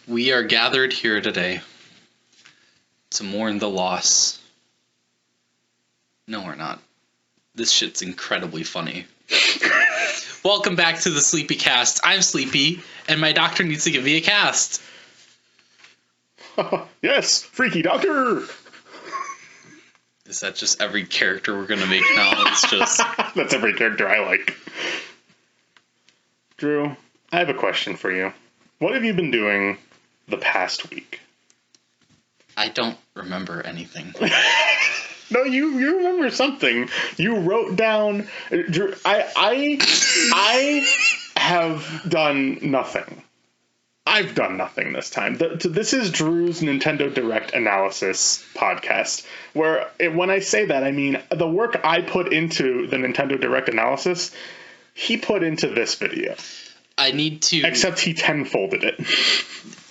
We are gathered here today to mourn the loss. No, we're not. This shit's incredibly funny. Welcome back to the Sleepy Cast. I'm Sleepy, and my doctor needs to give me a cast. Yes, freaky doctor! Is that just every character we're gonna make now? It's just... That's every character I like. Drew, I have a question for you. What have you been doing the past week? I don't remember anything. No, you remember something. You wrote down... Drew, I have done nothing. I've done nothing this time. This is Drew's Nintendo Direct analysis podcast, where when I say that, I mean the work I put into the Nintendo Direct analysis, he put into this video. I need to... Except he tenfolded it.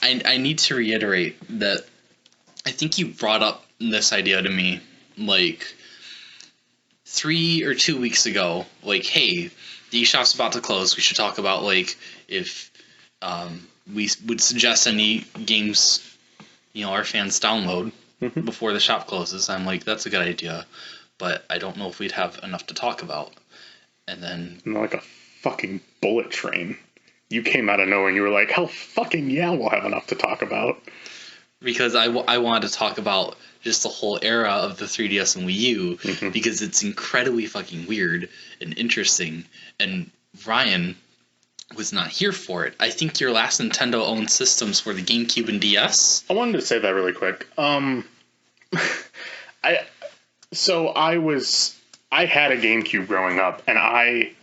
I need to reiterate that I think you brought up this idea to me, like, 3 or 2 weeks ago. Like, hey, the eShop's about to close. We should talk about, like, if we would suggest any games, our fans download before the shop closes. I'm like, that's a good idea. But I don't know if we'd have enough to talk about. And then... Like a fucking bullet train. You came out of nowhere and you were like, hell fucking yeah, we'll have enough to talk about. Because I wanted to talk about just the whole era of the 3DS and Wii U, because it's incredibly fucking weird and interesting. And Ryan was not here for it. I think your last Nintendo-owned systems were the GameCube and DS. I wanted to say that really quick. I had a GameCube growing up, and I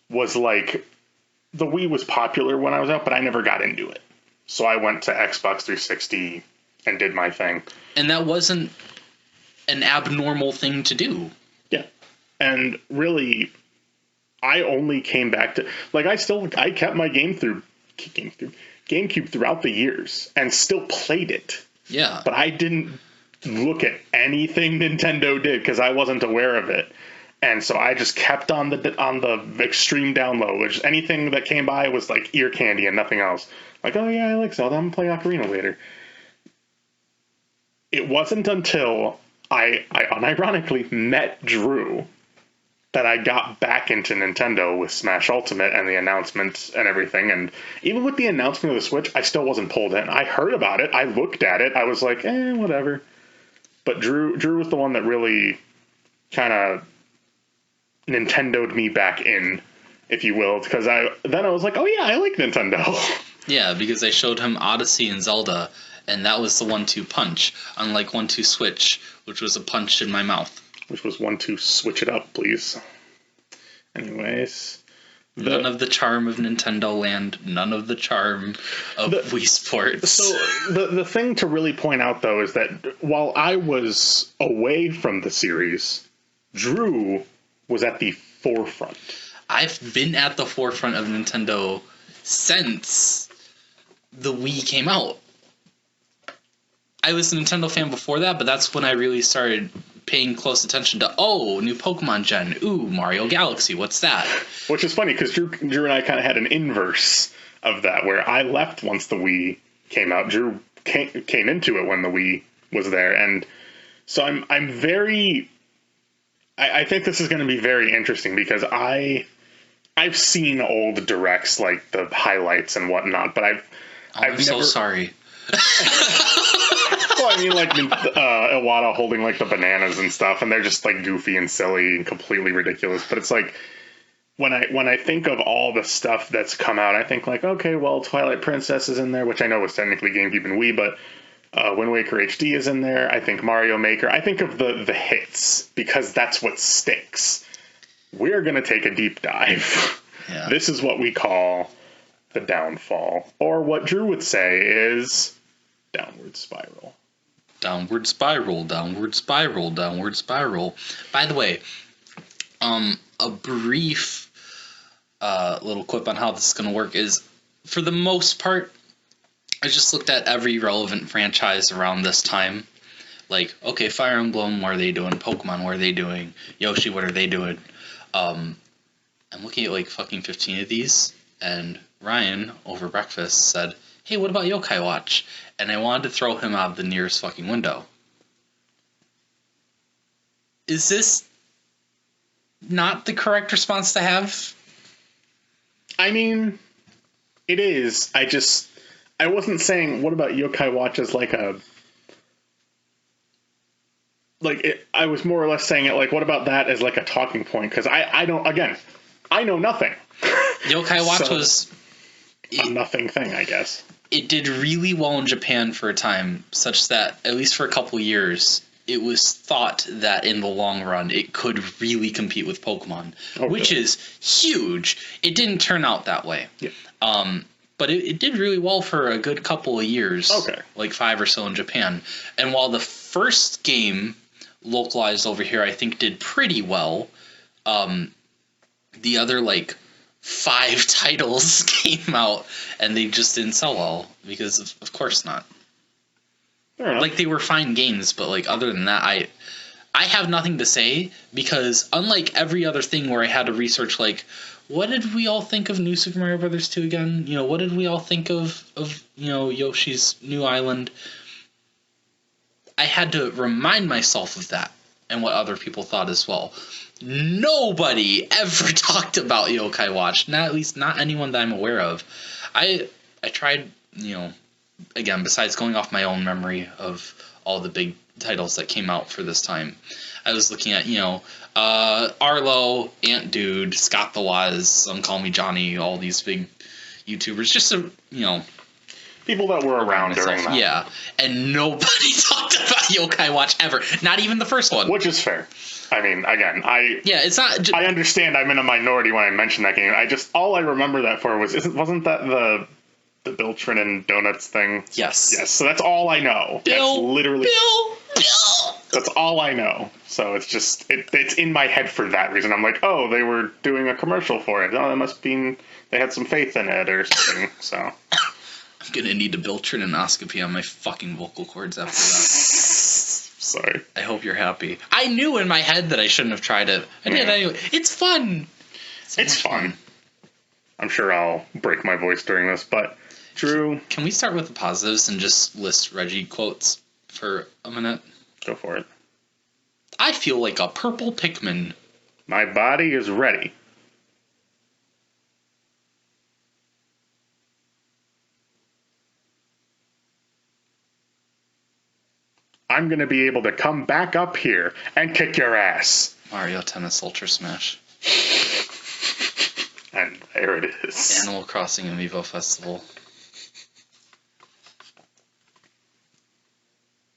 was like, the Wii was popular when I was out, but I never got into it. So I went to Xbox 360 and did my thing. And that wasn't an abnormal thing to do. Yeah. And really, I only came back to... Like, I kept my GameCube throughout the years and still played it. Yeah. But I didn't look at anything Nintendo did because I wasn't aware of it. And so I just kept on the extreme down low, which anything that came by was like ear candy and nothing else. Like, oh yeah, I like Zelda, I'm gonna play Ocarina later. It wasn't until I unironically met Drew that I got back into Nintendo with Smash Ultimate and the announcements and everything. And even with the announcement of the Switch, I still wasn't pulled in. I heard about it, I looked at it, I was like, whatever. But Drew was the one that really kind of Nintendo'd me back in, if you will, because I was like, oh yeah, I like Nintendo. Yeah, because I showed him Odyssey and Zelda, and that was the 1-2 punch, unlike 1-2 switch, which was a punch in my mouth. Which was 1-2 switch it up, please. Anyways. None of the charm of Nintendo Land, none of the charm of Wii Sports. So the thing to really point out, though, is that while I was away from the series, Drew was at the forefront. I've been at the forefront of Nintendo since the Wii came out. I was a Nintendo fan before that, but that's when I really started paying close attention to, new Pokemon gen. Ooh, Mario Galaxy, what's that? Which is funny, because Drew and I kind of had an inverse of that, where I left once the Wii came out. Drew came into it when the Wii was there, and so I'm very... I think this is going to be very interesting, because I've seen old directs, like the highlights and whatnot, but I've never... so sorry. Well, I mean, like Iwata holding like the bananas and stuff, and they're just like goofy and silly and completely ridiculous. But it's like when I think of all the stuff that's come out, I think like, okay, well, Twilight Princess is in there, which I know was technically GameCube and Wii, but Wind Waker HD is in there. I think Mario Maker. I think of the hits, because that's what sticks. We're gonna take a deep dive. Yeah. This is what we call the downfall, or what Drew would say is downward spiral. Downward spiral, downward spiral, downward spiral. By the way, a brief little clip on how this is going to work is, for the most part, I just looked at every relevant franchise around this time. Like, okay, Fire Emblem, what are they doing? Pokemon, what are they doing? Yoshi, what are they doing? I'm looking at like fucking 15 of these, and Ryan, over breakfast, said, hey, what about Yokai Watch? And I wanted to throw him out of the nearest fucking window. Is this not the correct response to have? I mean, it is. I wasn't saying, what about Yokai Watch as like a... I was more or less saying it like, what about that as like a talking point? Because I don't, again, I know nothing. Yokai Watch was... a nothing thing, I guess. It did really well in Japan for a time, such that, at least for a couple years, it was thought that in the long run it could really compete with Pokemon, which is huge. It didn't turn out that way. Yeah. But it did really well for a good couple of years. Okay. Like 5 or so in Japan. And while the first game localized over here I think did pretty well, the other 5 titles came out and they just didn't sell well because of course not. They were fine games, but other than that, I have nothing to say because unlike every other thing where I had to research what did we all think of New Super Mario Brothers 2 again? What did we all think of Yoshi's New Island? I had to remind myself of that and what other people thought as well. Nobody ever talked about Yokai Watch. At least not anyone that I'm aware of. I tried, again, besides going off my own memory of all the big titles that came out for this time, I was looking at, Arlo, Ant Dude, Scott the Waz, Some Call Me Johnny, all these big YouTubers, just to, people that were around during that. Yeah, and nobody talked about Yokai Watch ever. Not even the first one. Which is fair. I mean, again, it's not... I understand I'm in a minority when I mention that game. all I remember that for wasn't that the Bill Trinan Donuts thing? Yes. Yes, so that's all I know. Bill, that's literally... Bill! That's all I know. So it's just... It's in my head for that reason. I'm like, oh, they were doing a commercial for it. Oh, that must mean they had some faith in it or something, so... I'm gonna need a Bill Trinanoscopy on my fucking vocal cords after that. Sorry. I hope you're happy. I knew in my head that I shouldn't have tried it. I did anyway. It's fun. It's fun. I'm sure I'll break my voice during this, but Drew... Can we start with the positives and just list Reggie quotes for a minute? Go for it. I feel like a purple Pikmin. My body is ready. I'm going to be able to come back up here and kick your ass. Mario Tennis Ultra Smash. And there it is. Animal Crossing Amiibo Festival.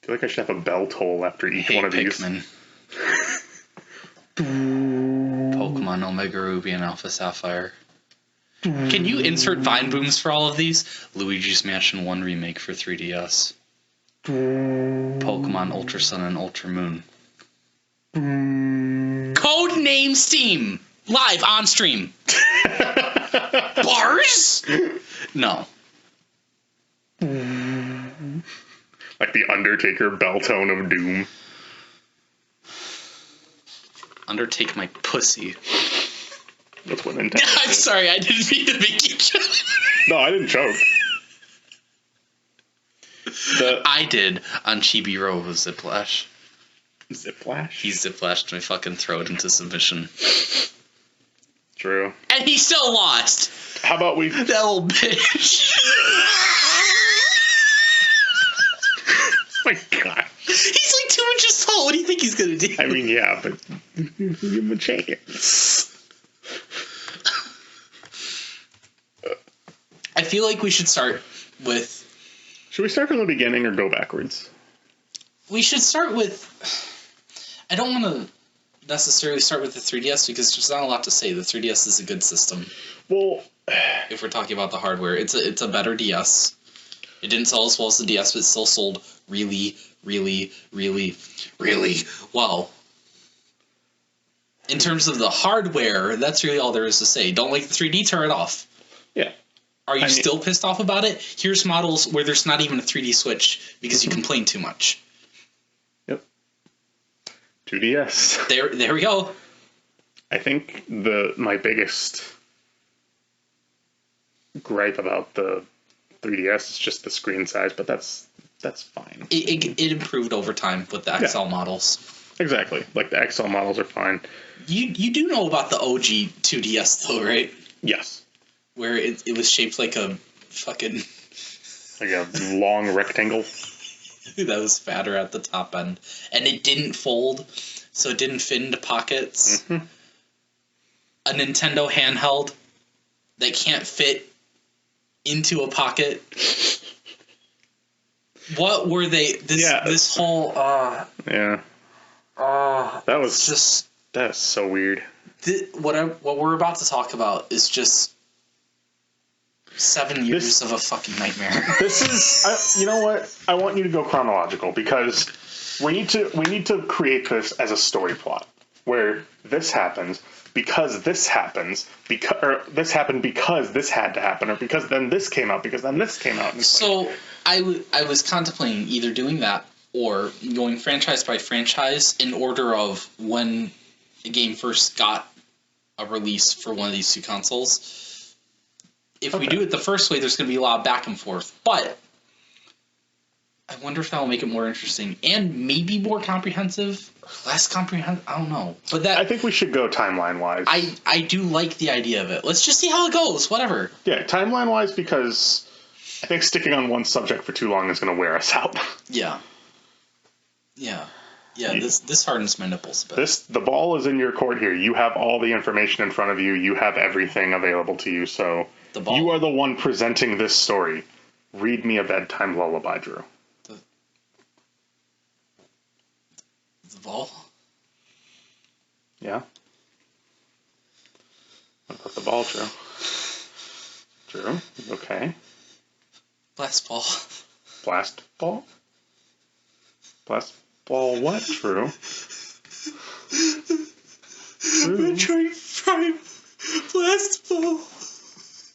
I feel like I should have a bell toll after each one of Pikmin. Pokemon Omega Ruby and Alpha Sapphire. Can you insert Vine Booms for all of these? Luigi's Mansion 1 Remake for 3DS. Pokemon Ultra Sun and Ultra Moon. Code name Steam! Live on stream! Bars? No. Like the Undertaker bell tone of doom. Undertake my pussy. That's what Nintendo I'm sorry, I didn't mean to make you choke. No, I didn't choke. I did on Chibi Row with Ziplash. Ziplash? He ziplashed my fucking throat into submission. True. And he still lost! How about we... That little bitch. Oh my god. He's like 2 inches tall. What do you think he's gonna do? I mean, yeah, but give him a chance. I feel like we should start with... Should we start from the beginning or go backwards? We should start with... I don't want to necessarily start with the 3DS because there's not a lot to say. The 3DS is a good system. Well... If we're talking about the hardware, it's a better DS. It didn't sell as well as the DS, but it still sold really, really, really, really well. In terms of the hardware, that's really all there is to say. Don't like the 3D, turn it off. Yeah. Are you still pissed off about it? Here's models where there's not even a 3D switch because you complain too much. Yep. 2DS. There we go. I think my biggest gripe about the 3DS. It's just the screen size, but that's fine. It improved over time with the XL models. Exactly. Like the XL models are fine. You do know about the OG 2DS though, right? Yes. Where it was shaped like a fucking Like a long rectangle. that was fatter at the top end, and it didn't fold, so it didn't fit into pockets. Mm-hmm. A Nintendo handheld that can't fit into a pocket. What were they? This whole yeah. That was just that's so weird. What we're about to talk about is just 7 years of a fucking nightmare. This is you know what? I want you to go chronological because we need to create this as a story plot where this happens because this happens or this happened because this had to happen or because then this came out because then this came out. So I was contemplating either doing that or going franchise by franchise in order of when a game first got a release for one of these two consoles. If we do it the first way, there's going to be a lot of back and forth. But I wonder if that will make it more interesting and maybe more comprehensive, or less comprehensive. I don't know. But I think we should go timeline wise. I do like the idea of it. Let's just see how it goes. Whatever. Yeah, timeline wise, because I think sticking on one subject for too long is going to wear us out. Yeah. This hardens my nipples a bit. The ball is in your court here. You have all the information in front of you. You have everything available to you. So you are the one presenting this story. Read me a bedtime lullaby, Drew. The ball? Yeah. What about the ball, Drew? Drew, okay. Blast ball. Blast ball? Blast ball what, Drew? Metroid Prime Blast Ball.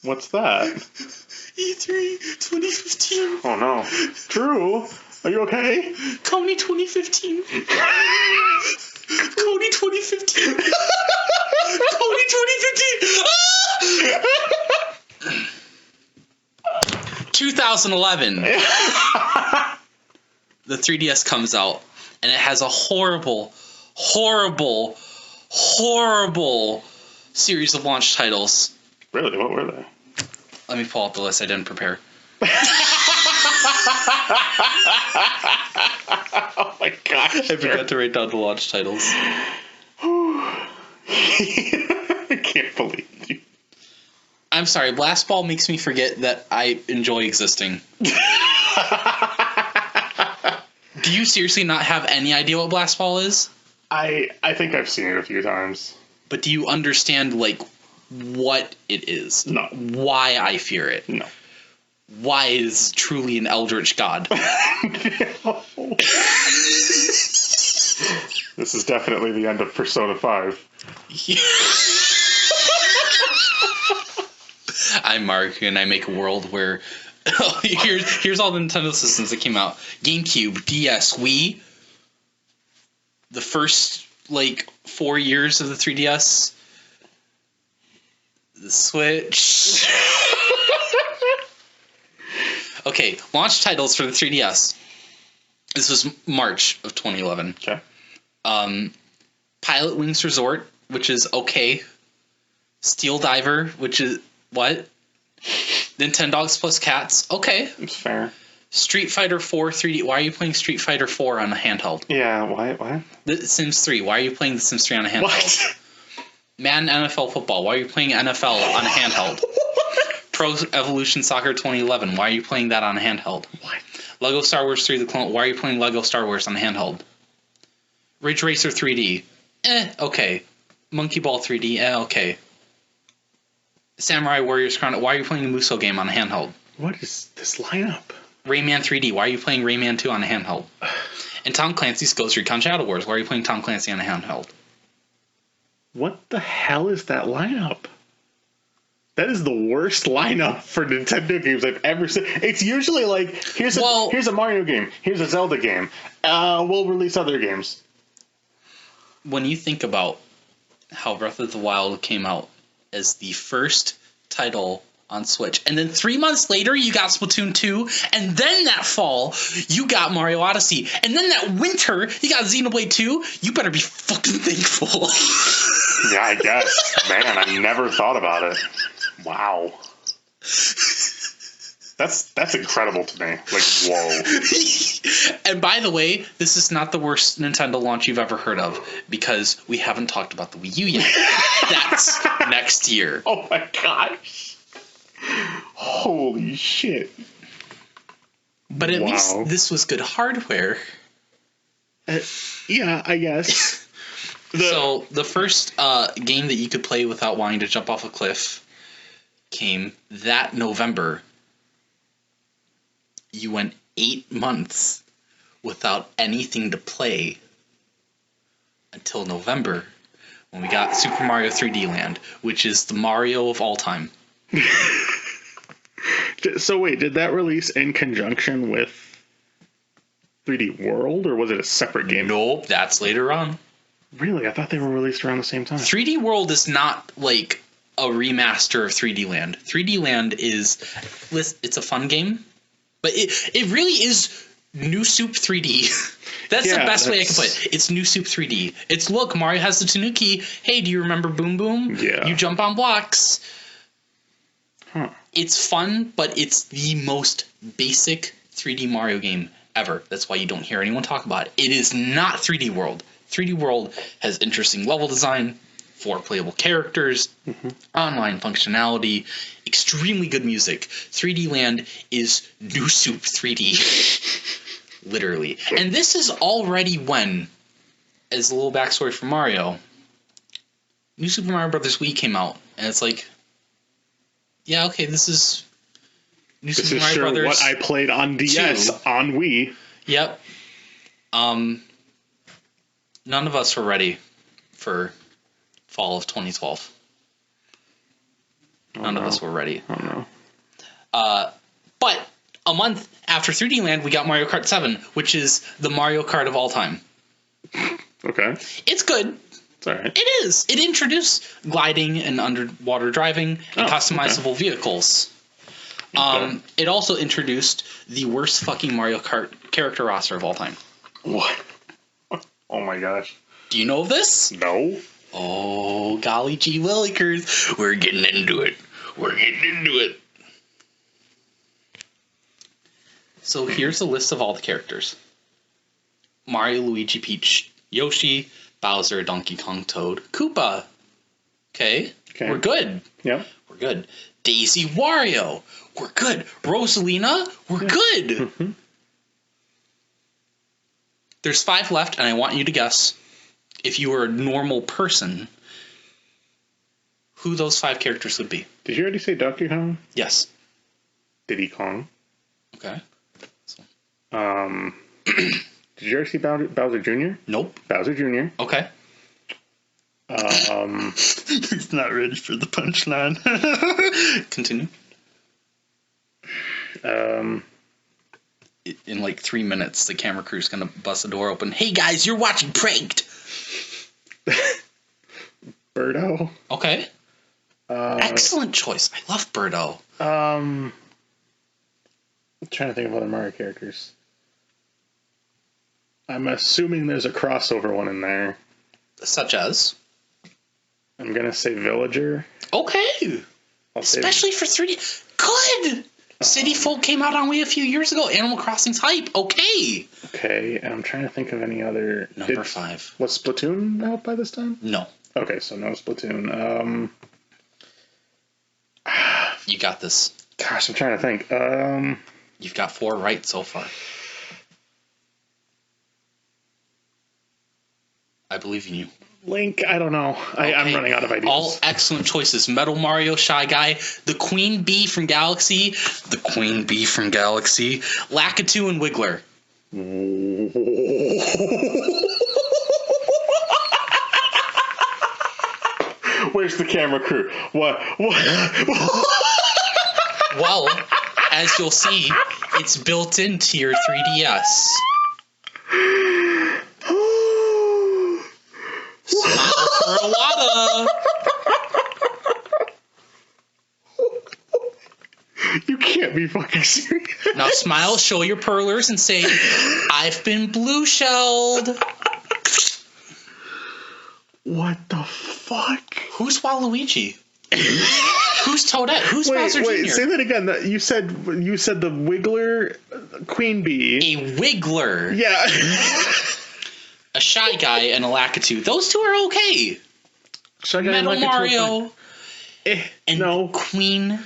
What's that? E3 2015. Oh no. Drew, are you okay? Coney 2015. Coney 2015. Coney 2015. 2011. The 3DS comes out, and it has a horrible series of launch titles. Really? What were they? Let me pull up the list. I didn't prepare. Oh my gosh. I forgot to write down the launch titles. I can't believe you. I'm sorry. Blast Ball makes me forget that I enjoy existing. Do you seriously not have any idea what Blast Ball is? I think I've seen it a few times. But do you understand, like, what it is? No. Why I fear it? No. Why it is truly an eldritch god? No. This is definitely the end of Persona 5. I'm Mark, and I make a world where here's all the Nintendo systems that came out: GameCube, DS, Wii. The first 4 years of the 3DS, the Switch. Okay, launch titles for the 3DS. This was March of 2011. Okay. Pilot Wings Resort, which is okay. Steel Diver, which is what? Nintendogs plus Cats, okay. It's fair. Street Fighter 4 3D. Why are you playing Street Fighter 4 on a handheld? Yeah, why? The Sims 3. Why are you playing The Sims 3 on a handheld? What? Madden NFL Football. Why are you playing NFL on a handheld? Pro Evolution Soccer 2011. Why are you playing that on a handheld? What? Lego Star Wars 3 The Clone. Why are you playing Lego Star Wars on a handheld? Ridge Racer 3D. Okay. Monkey Ball 3D. Okay. Samurai Warriors Chrono. Why are you playing the Musou game on a handheld? What is this lineup? Rayman 3D. Why are you playing Rayman 2 on a handheld? And Tom Clancy's Ghost Recon Shadow Wars. Why are you playing Tom Clancy on a handheld? What the hell is that lineup? That is the worst lineup for Nintendo games I've ever seen. It's usually like, here's a Mario game, here's a Zelda game, we'll release other games. When you think about how Breath of the Wild came out as the first title on Switch. And then 3 months later, you got Splatoon 2. And then that fall, you got Mario Odyssey. And then that winter, you got Xenoblade 2. You better be fucking thankful. Yeah, I guess. Man, I never thought about it. Wow. That's incredible to me. Like, whoa. And by the way, this is not the worst Nintendo launch you've ever heard of, because we haven't talked about the Wii U yet. That's next year. Oh my gosh. Holy shit. But at least this was good hardware. Yeah, I guess. So the first game that you could play without wanting to jump off a cliff came that November. You went 8 months without anything to play until November, when we got Super Mario 3D Land, which is the Mario of all time. So wait, did that release in conjunction with 3D World, or was it a separate game? Nope, that's later on. Really? I thought they were released around the same time. 3D World is not like a remaster of 3D Land. 3D Land is, it's a fun game, but it really is New Soup 3D. That's the best way I can put it. It's New Soup 3D. It's, look, Mario has the Tanuki. Hey, do you remember Boom Boom? Yeah. You jump on blocks. Huh. It's fun, but it's the most basic 3D Mario game ever. That's why you don't hear anyone talk about it. It is not 3D World. 3D World has interesting level design, 4 playable characters, online functionality, extremely good music. 3D Land is New Soup 3D. Literally. And this is already when, as a little backstory for Mario, New Super Mario Bros. Wii came out, and it's like, yeah, okay, this is New Super Mario Brothers. What I played on DS 2. on Wii. Yep. None of us were ready for fall of 2012. None of us were ready. Oh no. But a month after 3D Land, we got Mario Kart 7, which is the Mario Kart of all time. Okay. It's good. It's alright. It is. It introduced gliding and underwater driving and customizable vehicles. Okay. It also introduced the worst fucking Mario Kart character roster of all time. What? Oh my gosh. Do you know of this? No. Oh, golly gee willikers. We're getting into it. We're getting into it. So here's a list of all the characters. Mario, Luigi, Peach, Yoshi, Bowser, Donkey Kong, Toad, Koopa. Okay. We're good. Yep. We're good. Daisy, Wario. We're good. Rosalina. We're good. Mm-hmm. There's 5 left, and I want you to guess, if you were a normal person, who those 5 characters would be. Did you already say Donkey Kong? Yes. Diddy Kong. Okay. Did you ever see Bowser Jr.? Nope. Bowser Jr. Okay. He's not ready for the punchline. Continue. In like 3 minutes, the camera crew's gonna bust the door open. Hey guys, you're watching Pranked. Birdo. Okay. Excellent choice. I love Birdo. I'm trying to think of other Mario characters. I'm assuming there's a crossover one in there. Such as? I'm gonna say Villager. Okay. Especially for 3D. Good. City Folk came out on Wii a few years ago. Animal Crossing's hype. Okay. Okay, and I'm trying to think of any other. Number 5. Was Splatoon out by this time? No. Okay, so no Splatoon. You got this. Gosh, I'm trying to think. You've got 4 right so far. I believe in you. Link, I don't know. I'm running out of ideas. All excellent choices. Metal Mario, Shy Guy, the Queen Bee from Galaxy, Lakitu, and Wiggler. Where's the camera crew? What? Well, as you'll see, it's built into your 3DS. Smile for Iwata. can't be fucking serious. Now smile, show your pearlers, and say, I've been blue shelled. What the fuck? Who's Waluigi? Who's Toadette? Who's Bowser Wait, Jr.? say that again. You said the Wiggler, Queen Bee. A Wiggler. Yeah. A Shy Guy and a Lakitu. Those two are okay. Metal Mario. And no. Queen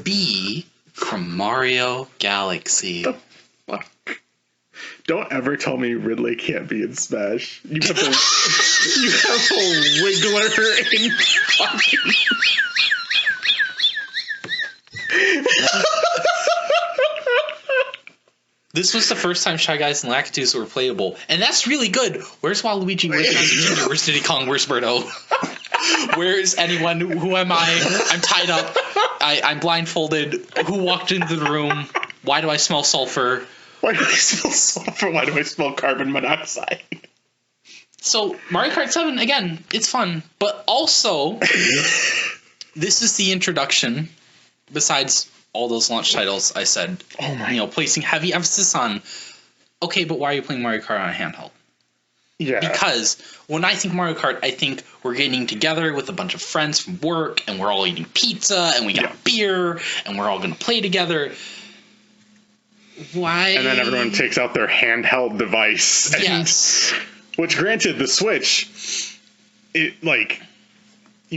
Bee from Mario Galaxy. The fuck? Don't ever tell me Ridley can't be in Smash. You have a Wiggler in fucking... This was the first time Shy Guys and Lakitus were playable, and that's really good. Where's Waluigi? Where's Bowser Jr.? Where's Diddy Kong? Where's Birdo? Where's anyone? Who am I? I'm tied up. I'm blindfolded. Who walked into the room? Why do I smell sulfur? Why do I smell sulfur? Why do I smell carbon monoxide? So, Mario Kart 7, again, it's fun. But also, this is the introduction, besides all those launch titles I said, placing heavy emphasis on, okay, but why are you playing Mario Kart on a handheld? Yeah. Because when I think Mario Kart, I think we're getting together with a bunch of friends from work, and we're all eating pizza, and we got beer, and we're all going to play together. Why? And then everyone takes out their handheld device. Yes. Which, granted, the Switch, you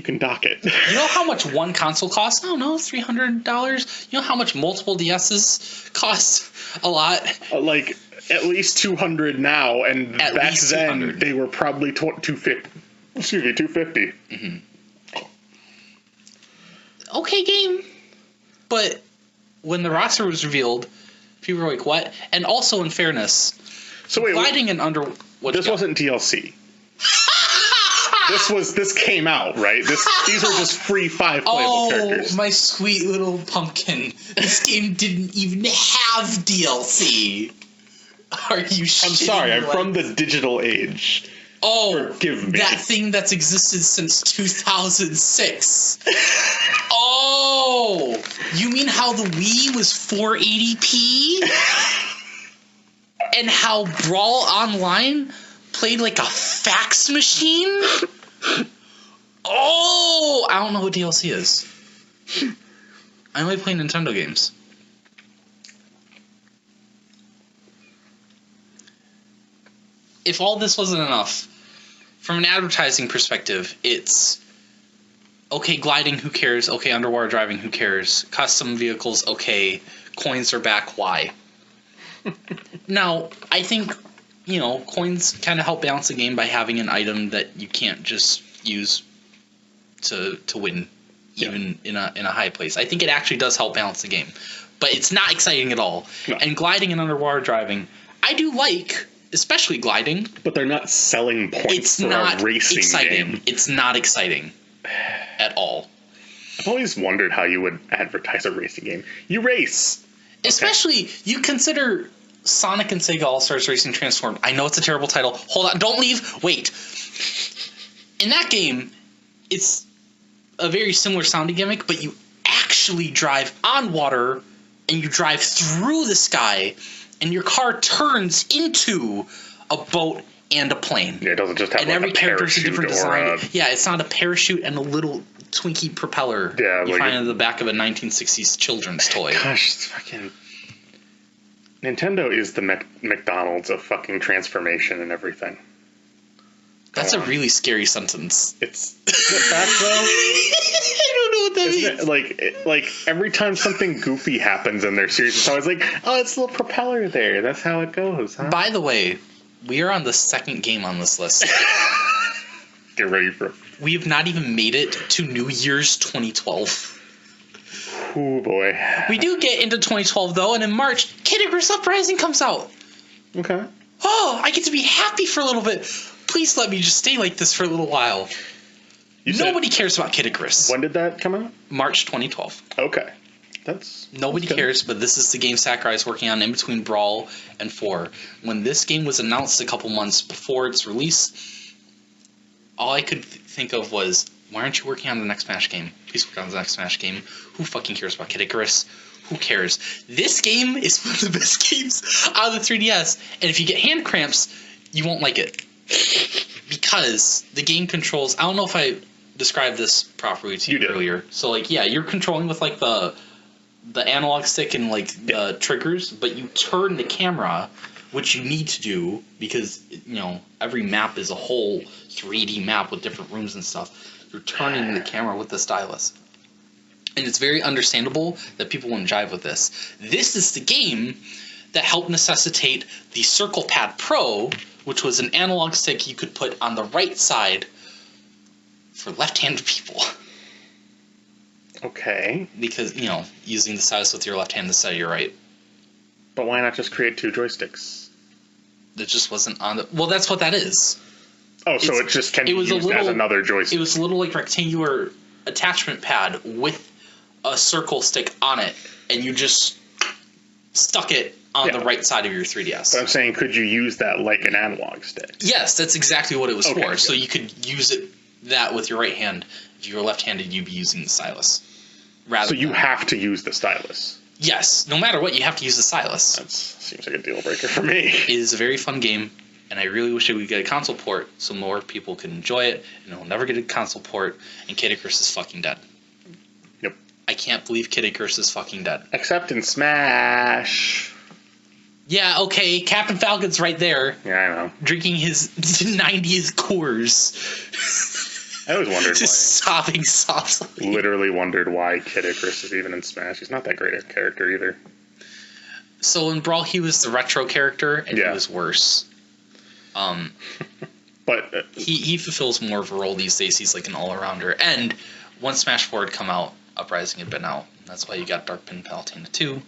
can dock it. You know how much one console costs? I don't know, $300? You know how much multiple DSs cost? A lot. At least 200 now, and At back least then 200. they were probably 250. Excuse me, 250. Mm-hmm. Okay, game. But when the roster was revealed, people were like, what? And also, in fairness, so wait, gliding in under... This wasn't DLC. This came out, right? These are just free 5 playable characters. Oh, my sweet little pumpkin. This game didn't even have DLC. Are you shitting? I'm sorry, I'm from the digital age. Oh, forgive me. That thing that's existed since 2006. Oh, you mean how the Wii was 480p? And how Brawl Online played like a fax machine? Oh, I don't know what DLC is. I only play Nintendo games. If all this wasn't enough, from an advertising perspective, it's okay, gliding, who cares? Okay, underwater driving, who cares? Custom vehicles, okay. Coins are back, why? Now, I think, coins kind of help balance the game by having an item that you can't just use to win, even in a high place. I think it actually does help balance the game. But it's not exciting at all. No. And gliding and underwater driving, I do like... especially gliding. But they're not selling points for a racing game. It's not exciting at all. I've always wondered how you would advertise a racing game. You race! Especially, you consider Sonic and Sega All-Stars Racing Transformed. I know it's a terrible title. Hold on, don't leave. Wait. In that game, it's a very similar sounding gimmick, but you actually drive on water, and you drive through the sky, and your car turns into a boat and a plane. Yeah, it doesn't just have and every character's a different design. Yeah, it's not a parachute and a little Twinkie propeller you find in the back of a 1960s children's toy. Gosh, it's fucking... Nintendo is the McDonald's of fucking transformation and everything. That's a really scary sentence. Is it back though? I don't know what that means. Like every time something goofy happens in their series, it's always like, oh, it's a little propeller there. That's how it goes, huh? By the way, we are on the second game on this list. Get ready for it. We have not even made it to New Year's 2012. Oh boy. We do get into 2012 though, and in March, Kid Icarus Uprising comes out. Okay. Oh, I get to be happy for a little bit. Please let me just stay like this for a little while. Nobody cares about Kid Icarus. When did that come out? March 2012. Okay. Nobody cares, but this is the game Sakurai is working on in between Brawl and 4. When this game was announced a couple months before its release, all I could think of was, why aren't you working on the next Smash game? Please work on the next Smash game. Who fucking cares about Kid Icarus? Who cares? This game is one of the best games on the 3DS, and if you get hand cramps, you won't like it. Because the game controls... I don't know if I described this properly to you earlier. So, like, yeah, you're controlling with, like, the analog stick and, like, the triggers, but you turn the camera, which you need to do because, you know, every map is a whole 3D map with different rooms and stuff. You're turning the camera with the stylus. And it's very understandable that people wouldn't jive with this. This is the game that helped necessitate the Circle Pad Pro, which was an analog stick you could put on the right side for left-handed people. Okay. Because, you know, using the stylus with your left hand instead of your right. But why not just create 2 joysticks? That just wasn't on the... Well, that's what that is. Oh, so it just can be used as another joystick. It was a little, like, rectangular attachment pad with a circle stick on it, and you just stuck it on the right side of your 3DS. But I'm saying, could you use that like an analog stick? Yes, that's exactly what it was for. Good. So you could use that with your right hand. If you were left-handed, you'd be using the stylus. So you have to use the stylus? Yes. No matter what, you have to use the stylus. That seems like a deal breaker for me. It is a very fun game, and I really wish we could get a console port so more people could enjoy it, and it'll never get a console port, and Kid Icarus is fucking dead. Yep. I can't believe Kid Icarus is fucking dead. Except in Smash. Yeah, okay, Captain Falcon's right there. Yeah, I know. Drinking his 90s Coors. I always wondered just why. sobbing softly. Literally wondered why Kid Icarus is even in Smash. He's not that great a character either. So in Brawl, he was the retro character, and he was worse. But he fulfills more of a role these days. He's like an all-arounder. And once Smash 4 had come out, Uprising had been out. That's why you got Dark Pin Palutena 2.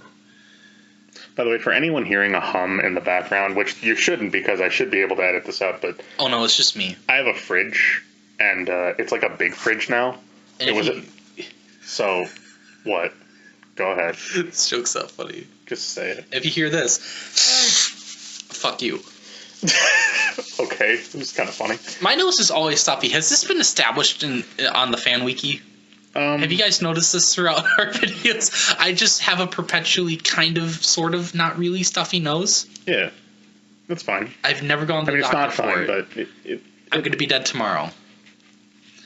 By the way, for anyone hearing a hum in the background, which you shouldn't because I should be able to edit this out, but... Oh, no, it's just me. I have a fridge, and it's like a big fridge now. And So, what? Go ahead. This joke's not funny. Just say it. If you hear this, fuck you. Okay, it was kind of funny. My nose is always stuffy. Has this been established on the fan wiki? Have you guys noticed this throughout our videos? I just have a perpetually kind of, sort of, not really stuffy nose. Yeah, that's fine. I've never gone to the it's doctor not fine, for it. but I'm going to be dead tomorrow.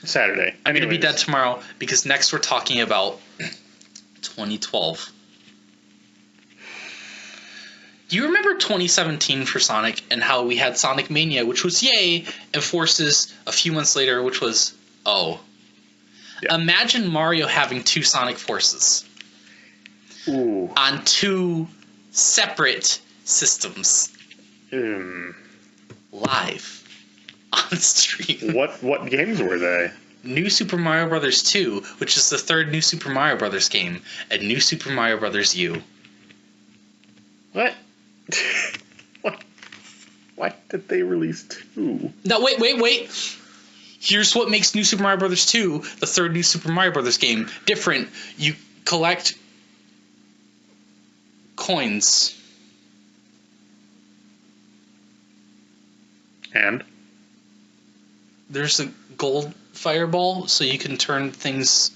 Saturday. I'm going to be dead tomorrow because next we're talking about 2012. Do you remember 2017 for Sonic and how we had Sonic Mania, which was yay, and Forces a few months later, which was oh. Yeah. Imagine Mario having 2 Sonic Forces. Ooh. On 2 separate systems. Live. On stream. What games were they? New Super Mario Bros. 2, which is the 3rd New Super Mario Bros. Game, and New Super Mario Bros. U. What? Why did they release 2? No, wait. Here's what makes New Super Mario Bros. 2, the 3rd New Super Mario Bros. Game, different. You collect coins. And? There's a gold fireball, so you can turn things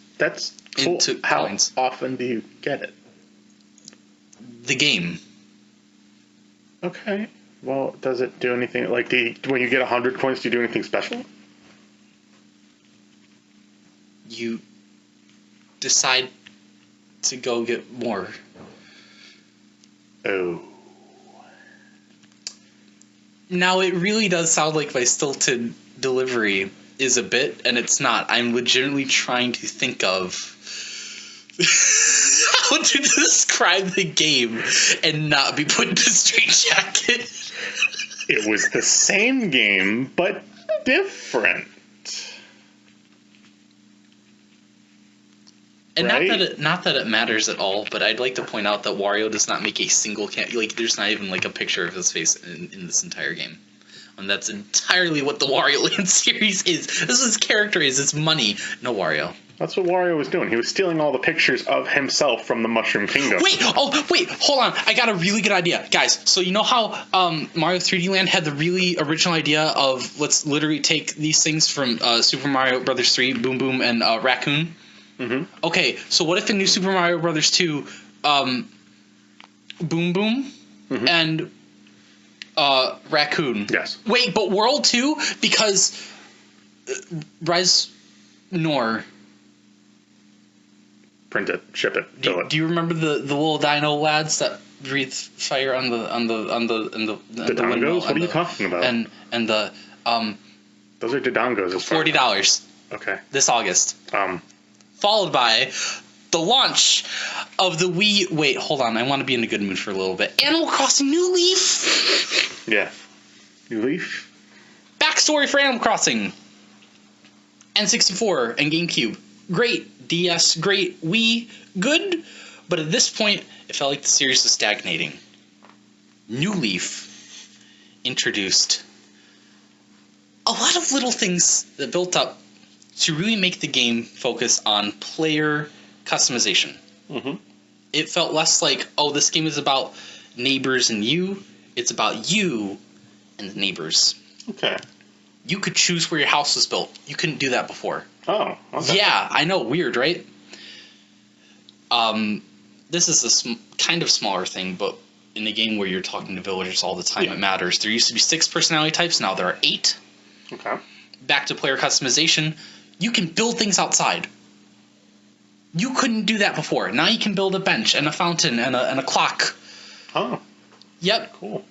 into coins. How often do you get it? The game. Okay. Well, does it do anything? Like, when you get 100 coins, do you do anything special? You decide to go get more. Oh. Now, it really does sound like my stilted delivery is a bit, and it's not. I'm legitimately trying to think of how to describe the game and not be put in a straitjacket. It was the same game, but different. And right? not that it matters at all, but I'd like to point out that Wario does not make a single there's not even like a picture of his face in this entire game. And that's entirely what the Wario Land series is. This is his character is. It's money. No Wario. That's what Wario was doing. He was stealing all the pictures of himself from the Mushroom Kingdom. Wait, hold on. I got a really good idea. Guys, so you know how Mario 3D Land had the really original idea of let's literally take these things from Super Mario Bros. 3, Boom Boom, and Raccoon? Mm-hmm. Okay, so what if in New Super Mario Bros. 2, Boom Boom and Raccoon. Yes. Wait, but World 2? Because Res Nor. Print it, ship it, fill it. Do you remember the little dino lads that breathe fire on the Dodongos? What are you talking about? And the those are Dodongos. $40 Okay. this August. Followed by the launch of the Wii. Wait, hold on. I want to be in a good mood for a little bit. Animal Crossing New Leaf. Yeah. New Leaf. Backstory for Animal Crossing. N64 and GameCube. Great. DS, great. Wii, good. But at this point, it felt like the series was stagnating. New Leaf introduced a lot of little things that built up to really make the game focus on player customization. It felt less like, oh, this game is about neighbors and you. It's about you and the neighbors. Okay. You could choose where your house was built. You couldn't do that before. Oh. Okay. Yeah, I know. Weird, right? This is a kind of smaller thing, but in a game where you're talking to villagers all the time, it matters. There used to be 6 personality types. Now there are 8. Okay. Back to player customization. You can build things outside. You couldn't do that before. Now you can build a bench and a fountain and a clock. Oh. Yep. Cool.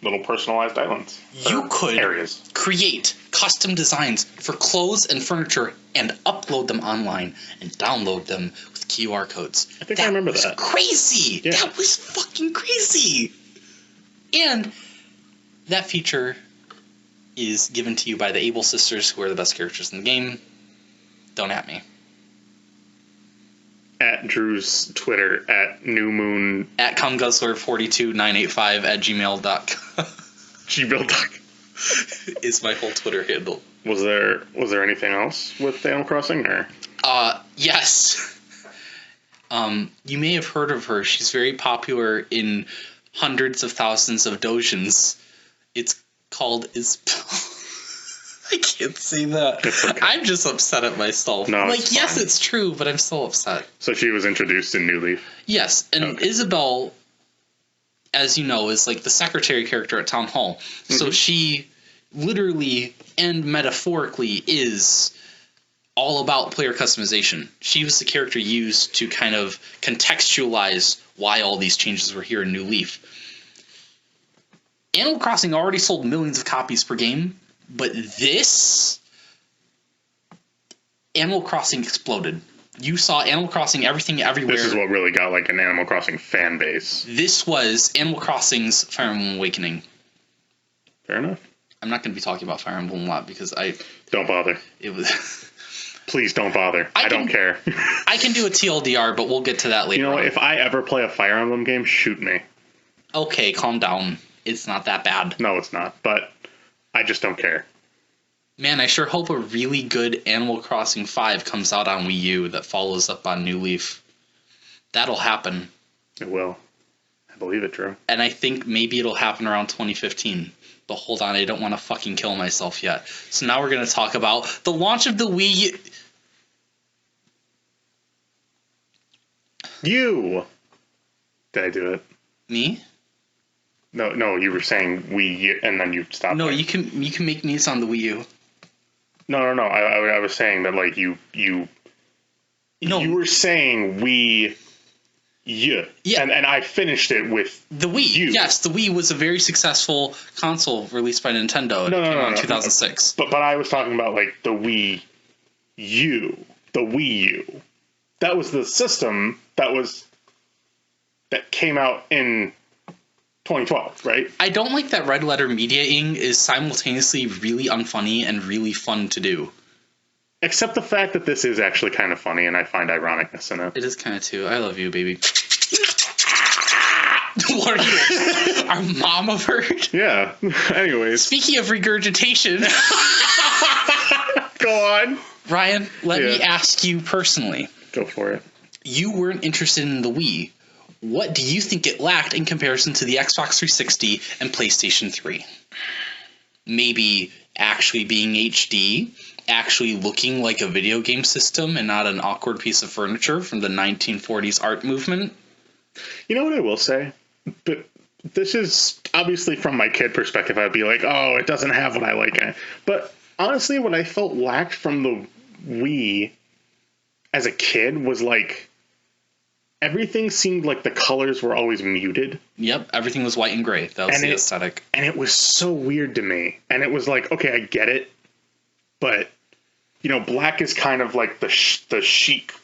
Little personalized islands. You could areas. create custom designs for clothes and furniture and upload them online and download them with QR codes. I think I remember that. That was crazy. Yeah. That was fucking crazy. And that feature is given to you by the Able sisters, who are the best characters in the game. Don't at me. At Drew's Twitter, at newmoon. At cumguzzler42985 at gmail.com gmail.com is my whole Twitter handle. Was there anything else with Animal Crossing, or? Yes. You may have heard of her. She's very popular in hundreds of thousands of dojins. It's called Isabel. I can't say that. Okay. I'm just upset at myself. No, like, it's yes, fine. it's true, but I'm still upset. So she was introduced in New Leaf. Yes, and Okay. Isabel, as you know, is like the secretary character at Town Hall. So she literally and metaphorically is all about player customization. She was the character used to kind of contextualize why all these changes were here in New Leaf. Animal Crossing already sold millions of copies per game, but this Animal Crossing exploded. You saw Animal Crossing everything everywhere. This is what really got like an Animal Crossing fan base. This was Animal Crossing's Fire Emblem Awakening. Fair enough. I'm not going to be talking about Fire Emblem a lot because Don't bother. it was. Please don't bother. I don't care. I can do a TLDR, but we'll get to that later. You know what? on. If I ever play a Fire Emblem game, shoot me. Okay, calm down. It's not that bad. No, it's not. But I just don't care. Man, I sure hope a really good Animal Crossing 5 comes out on Wii U that follows up on New Leaf. That'll happen. It will. I believe it, Drew. And I think maybe it'll happen around 2015. But hold on, I don't want to fucking kill myself yet. So now we're going to talk about the launch of the Wii U. You! Did I do it? Me? No, you were saying Wii, and then you stopped. No, you can make music on the Wii U. No. I was saying that like you No, you were saying Wii U. Yeah. And I finished it with the Wii. U. Yes, the Wii was a very successful console released by Nintendo. It came out in 2006. But I was talking about like the Wii U. The Wii U. That was the system that came out in 2012, right? I don't like that Red Letter Media-ing is simultaneously really unfunny and really fun to do. Except the fact that this is actually kind of funny, and I find ironicness in it. It is kind of too. I love you, baby. What are you? Our mama bird? Yeah. Anyways. Speaking of regurgitation, Go on. Ryan, let me ask you personally. Go for it. You weren't interested in the Wii. What do you think it lacked in comparison to the Xbox 360 and PlayStation 3? Maybe actually being HD, actually looking like a video game system and not an awkward piece of furniture from the 1940s art movement. You know what I will say? But this is obviously from my kid perspective. I'd be like, oh, it doesn't have what I like in it. But honestly, what I felt lacked from the Wii as a kid was like everything seemed like the colors were always muted. Yep, everything was white and gray. That was the aesthetic. And it was so weird to me. And it was like, okay, I get it. But, you know, black is kind of like the chic,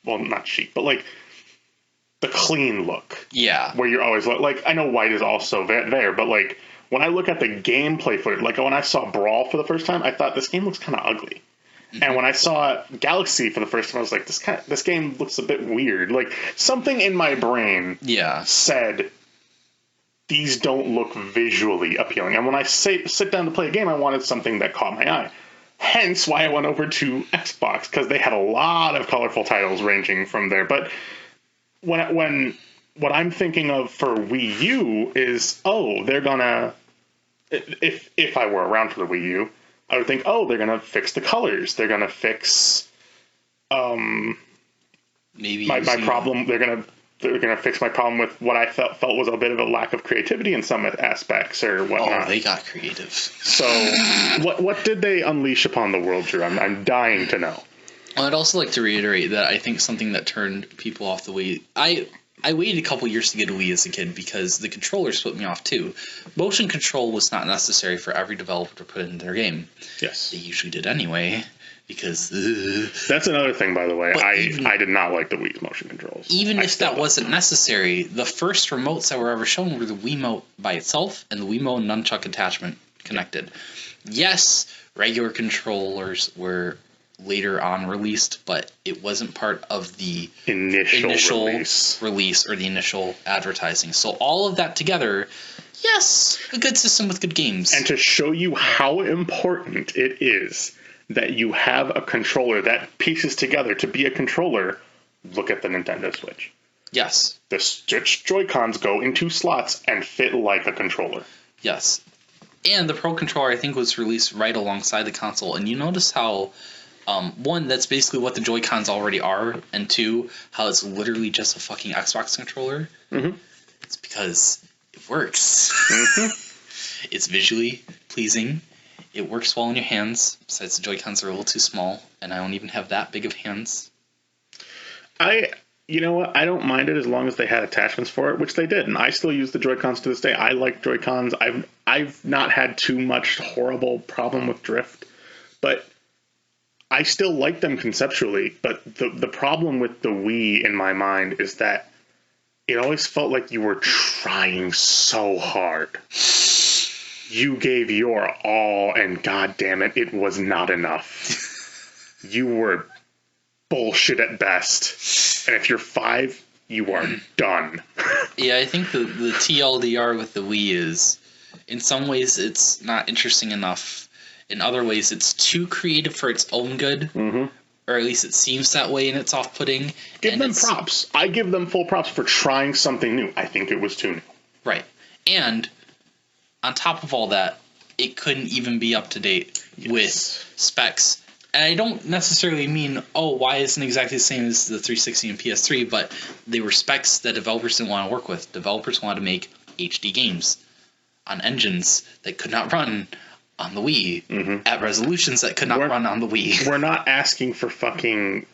well, not chic, but like the clean look. Yeah. Where you're always like, I know white is also there, but like when I look at the gameplay footage, like when I saw Brawl for the first time, I thought this game looks kind of ugly. And when I saw Galaxy for the first time, I was like, this game looks a bit weird. Like something in my brain said these don't look visually appealing. And when I sit down to play a game, I wanted something that caught my eye. Hence why I went over to Xbox, because they had a lot of colorful titles ranging from there. But when what I'm thinking of for Wii U is, oh, they're gonna, if I were around for the Wii U, I would think, oh, they're gonna fix the colors. They're gonna fix maybe my problem. They're gonna fix my problem with what I felt was a bit of a lack of creativity in some aspects or whatnot. Oh, they got creative. So, what did they unleash upon the world, Drew? I'm dying to know. Well, I'd also like to reiterate that I think something that turned people off the Wii. I waited a couple years to get a Wii as a kid because the controllers put me off too. Motion control was not necessary for every developer to put in their game. Yes, they usually did anyway. Because that's another thing, by the way. I did not like the Wii's motion controls. Even if that wasn't necessary, the first remotes that were ever shown were the Wiimote by itself and the Wiimote nunchuck attachment connected. Yes, regular controllers were later on released, but it wasn't part of the initial release or the initial advertising. So all of that together, yes, a good system with good games. And to show you how important it is that you have a controller that pieces together to be a controller, look at the Nintendo Switch. Yes. The Switch Joy-Cons go into slots and fit like a controller. Yes. And the Pro Controller, I think, was released right alongside the console. And you notice how, one, that's basically what the Joy-Cons already are, and two, how it's literally just a fucking Xbox controller. Mm-hmm. It's because it works. Mm-hmm. It's visually pleasing. It works well in your hands. Besides, the Joy-Cons are a little too small, and I don't even have that big of hands. You know what? I don't mind it as long as they had attachments for it, which they did, and I still use the Joy-Cons to this day. I like Joy-Cons. I've not had too much horrible problem with drift, but I still like them conceptually. But the problem with the Wii in my mind is that it always felt like you were trying so hard. You gave your all, and goddamn it was not enough. You were bullshit at best, and if you're 5, you are done. Yeah, I think the TLDR with the Wii is, in some ways, it's not interesting enough. In other ways, it's too creative for its own good, mm-hmm. or at least it seems that way, and it's off-putting. Give them props. I give them full props for trying something new. I think it was too new. Right, and on top of all that, it couldn't even be up to date with specs. And I don't necessarily mean, why isn't it exactly the same as the 360 and PS3, but they were specs that developers didn't want to work with. Developers wanted to make HD games on engines that could not run on the Wii, mm-hmm. at resolutions that could not run on the Wii. We're not asking for fucking,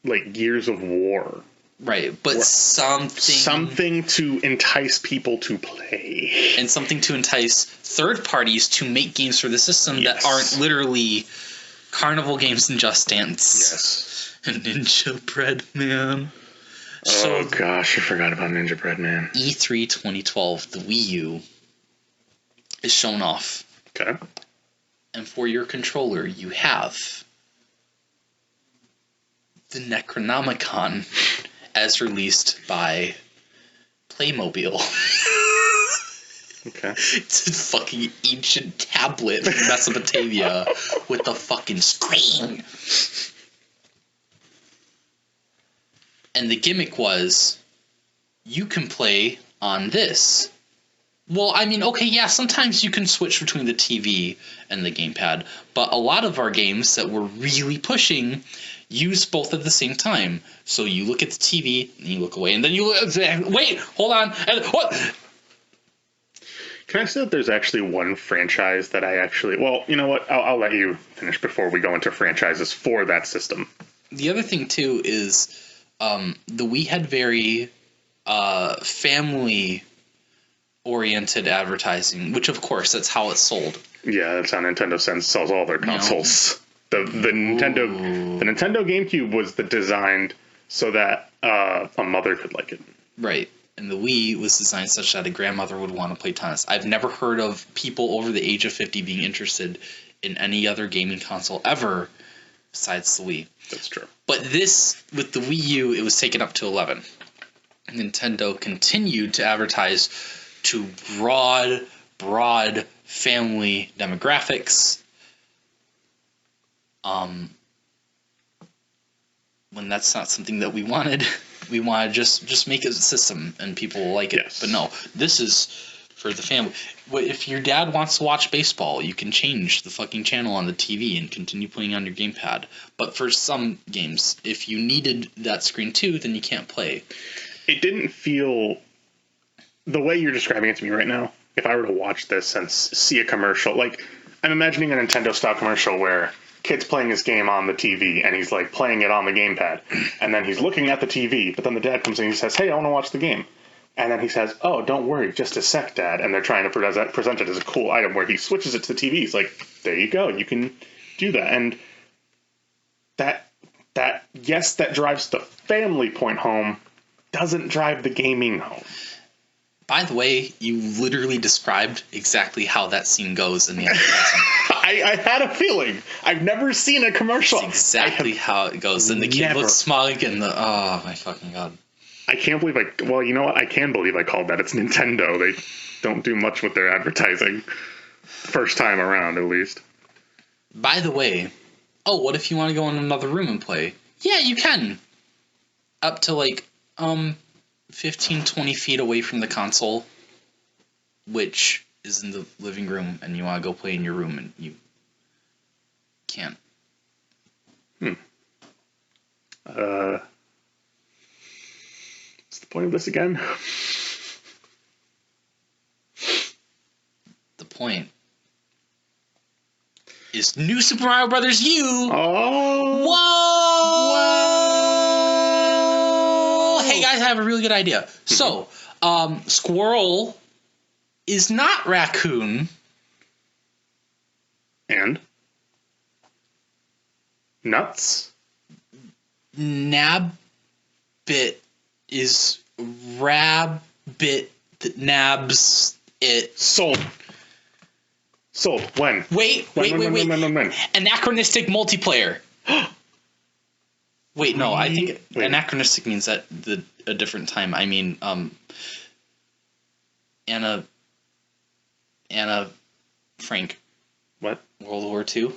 Gears of War. Right, but something to entice people to play. And something to entice third parties to make games for the system that aren't literally Carnival Games and Just Dance. Yes. And Ninja Bread Man. Oh gosh, I forgot about Ninja Bread Man. E3 2012, the Wii U is shown off. Okay. And for your controller, you have the Necronomicon as released by Playmobil. Okay. It's a fucking ancient tablet from Mesopotamia with the fucking screen. And the gimmick was, you can play on this. Well, I mean, okay, yeah, sometimes you can switch between the TV and the gamepad, but a lot of our games that we're really pushing use both at the same time. So you look at the TV, and you look away, and then you wait, hold on, and what? Can I say that there's actually one franchise that I actually... Well, you know what? I'll let you finish before we go into franchises for that system. The other thing, too, is the Wii had very family-oriented advertising, which, of course, that's how it's sold. Yeah, that's how Nintendo sells all their consoles. The Nintendo GameCube was designed so that a mother could like it. Right. And the Wii was designed such that a grandmother would want to play tennis. I've never heard of people over the age of 50 being interested in any other gaming console ever besides the Wii. That's true. But this, with the Wii U, it was taken up to 11. Nintendo continued to advertise to broad family demographics. When that's not something that we wanted. We want to just make it a system and people will like it. Yes. But no, this is for the family. If your dad wants to watch baseball, you can change the fucking channel on the TV and continue playing on your gamepad. But for some games, if you needed that screen too, then you can't play. It didn't feel... The way you're describing it to me right now, if I were to watch this and see a commercial, like, I'm imagining a Nintendo-style commercial where kid's playing his game on the TV, and he's, like, playing it on the gamepad, and then he's looking at the TV, but then the dad comes in and he says, hey, I want to watch the game. And then he says, oh, don't worry, just a sec, Dad. And they're trying to present it as a cool item where he switches it to the TV. He's like, there you go, you can do that. And that drives the family point home, doesn't drive the gaming home. By the way, you literally described exactly how that scene goes in the advertisement. I had a feeling. I've never seen a commercial. That's exactly how it goes. And the kid looks smug and oh my fucking god. I can't believe well, you know what? I can believe I called that. It's Nintendo. They don't do much with their advertising. First time around, at least. By the way, what if you want to go in another room and play? Yeah, you can. Up to like 15, 20 feet away from the console, which is in the living room, and you want to go play in your room, and you can't. What's the point of this again? The point is New Super Mario Brothers U. Oh! Whoa! Hey guys, I have a really good idea. So, squirrel is not raccoon. And? Nuts? Nabbit is rabbit that nabs it. Sold. When? Wait. When? Anachronistic multiplayer. Wait, no, I think anachronistic means that a different time. I mean, Anna Frank. What? World War II?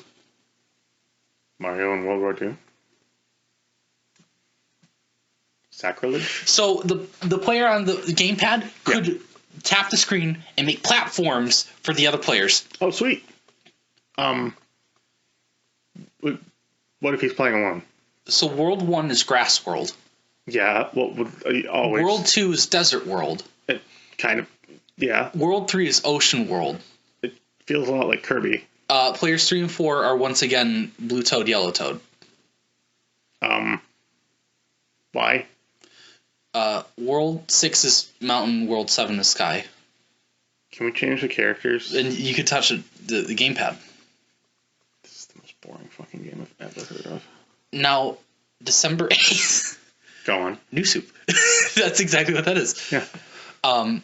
Mario in World War II? Sacrilege? So the player on the gamepad could tap the screen and make platforms for the other players. Oh, sweet. What if he's playing alone? So World 1 is Grass World. Yeah, well, always. World 2 is Desert World. It kind of, yeah. World 3 is Ocean World. It feels a lot like Kirby. Players 3 and 4 are once again Blue Toad, Yellow Toad. Why? World 6 is Mountain, World 7 is Sky. Can we change the characters? And you could touch the gamepad. This is the most boring fucking game I've ever heard of. Now, December 8th. Go on. New Soup. That's exactly what that is. Yeah. And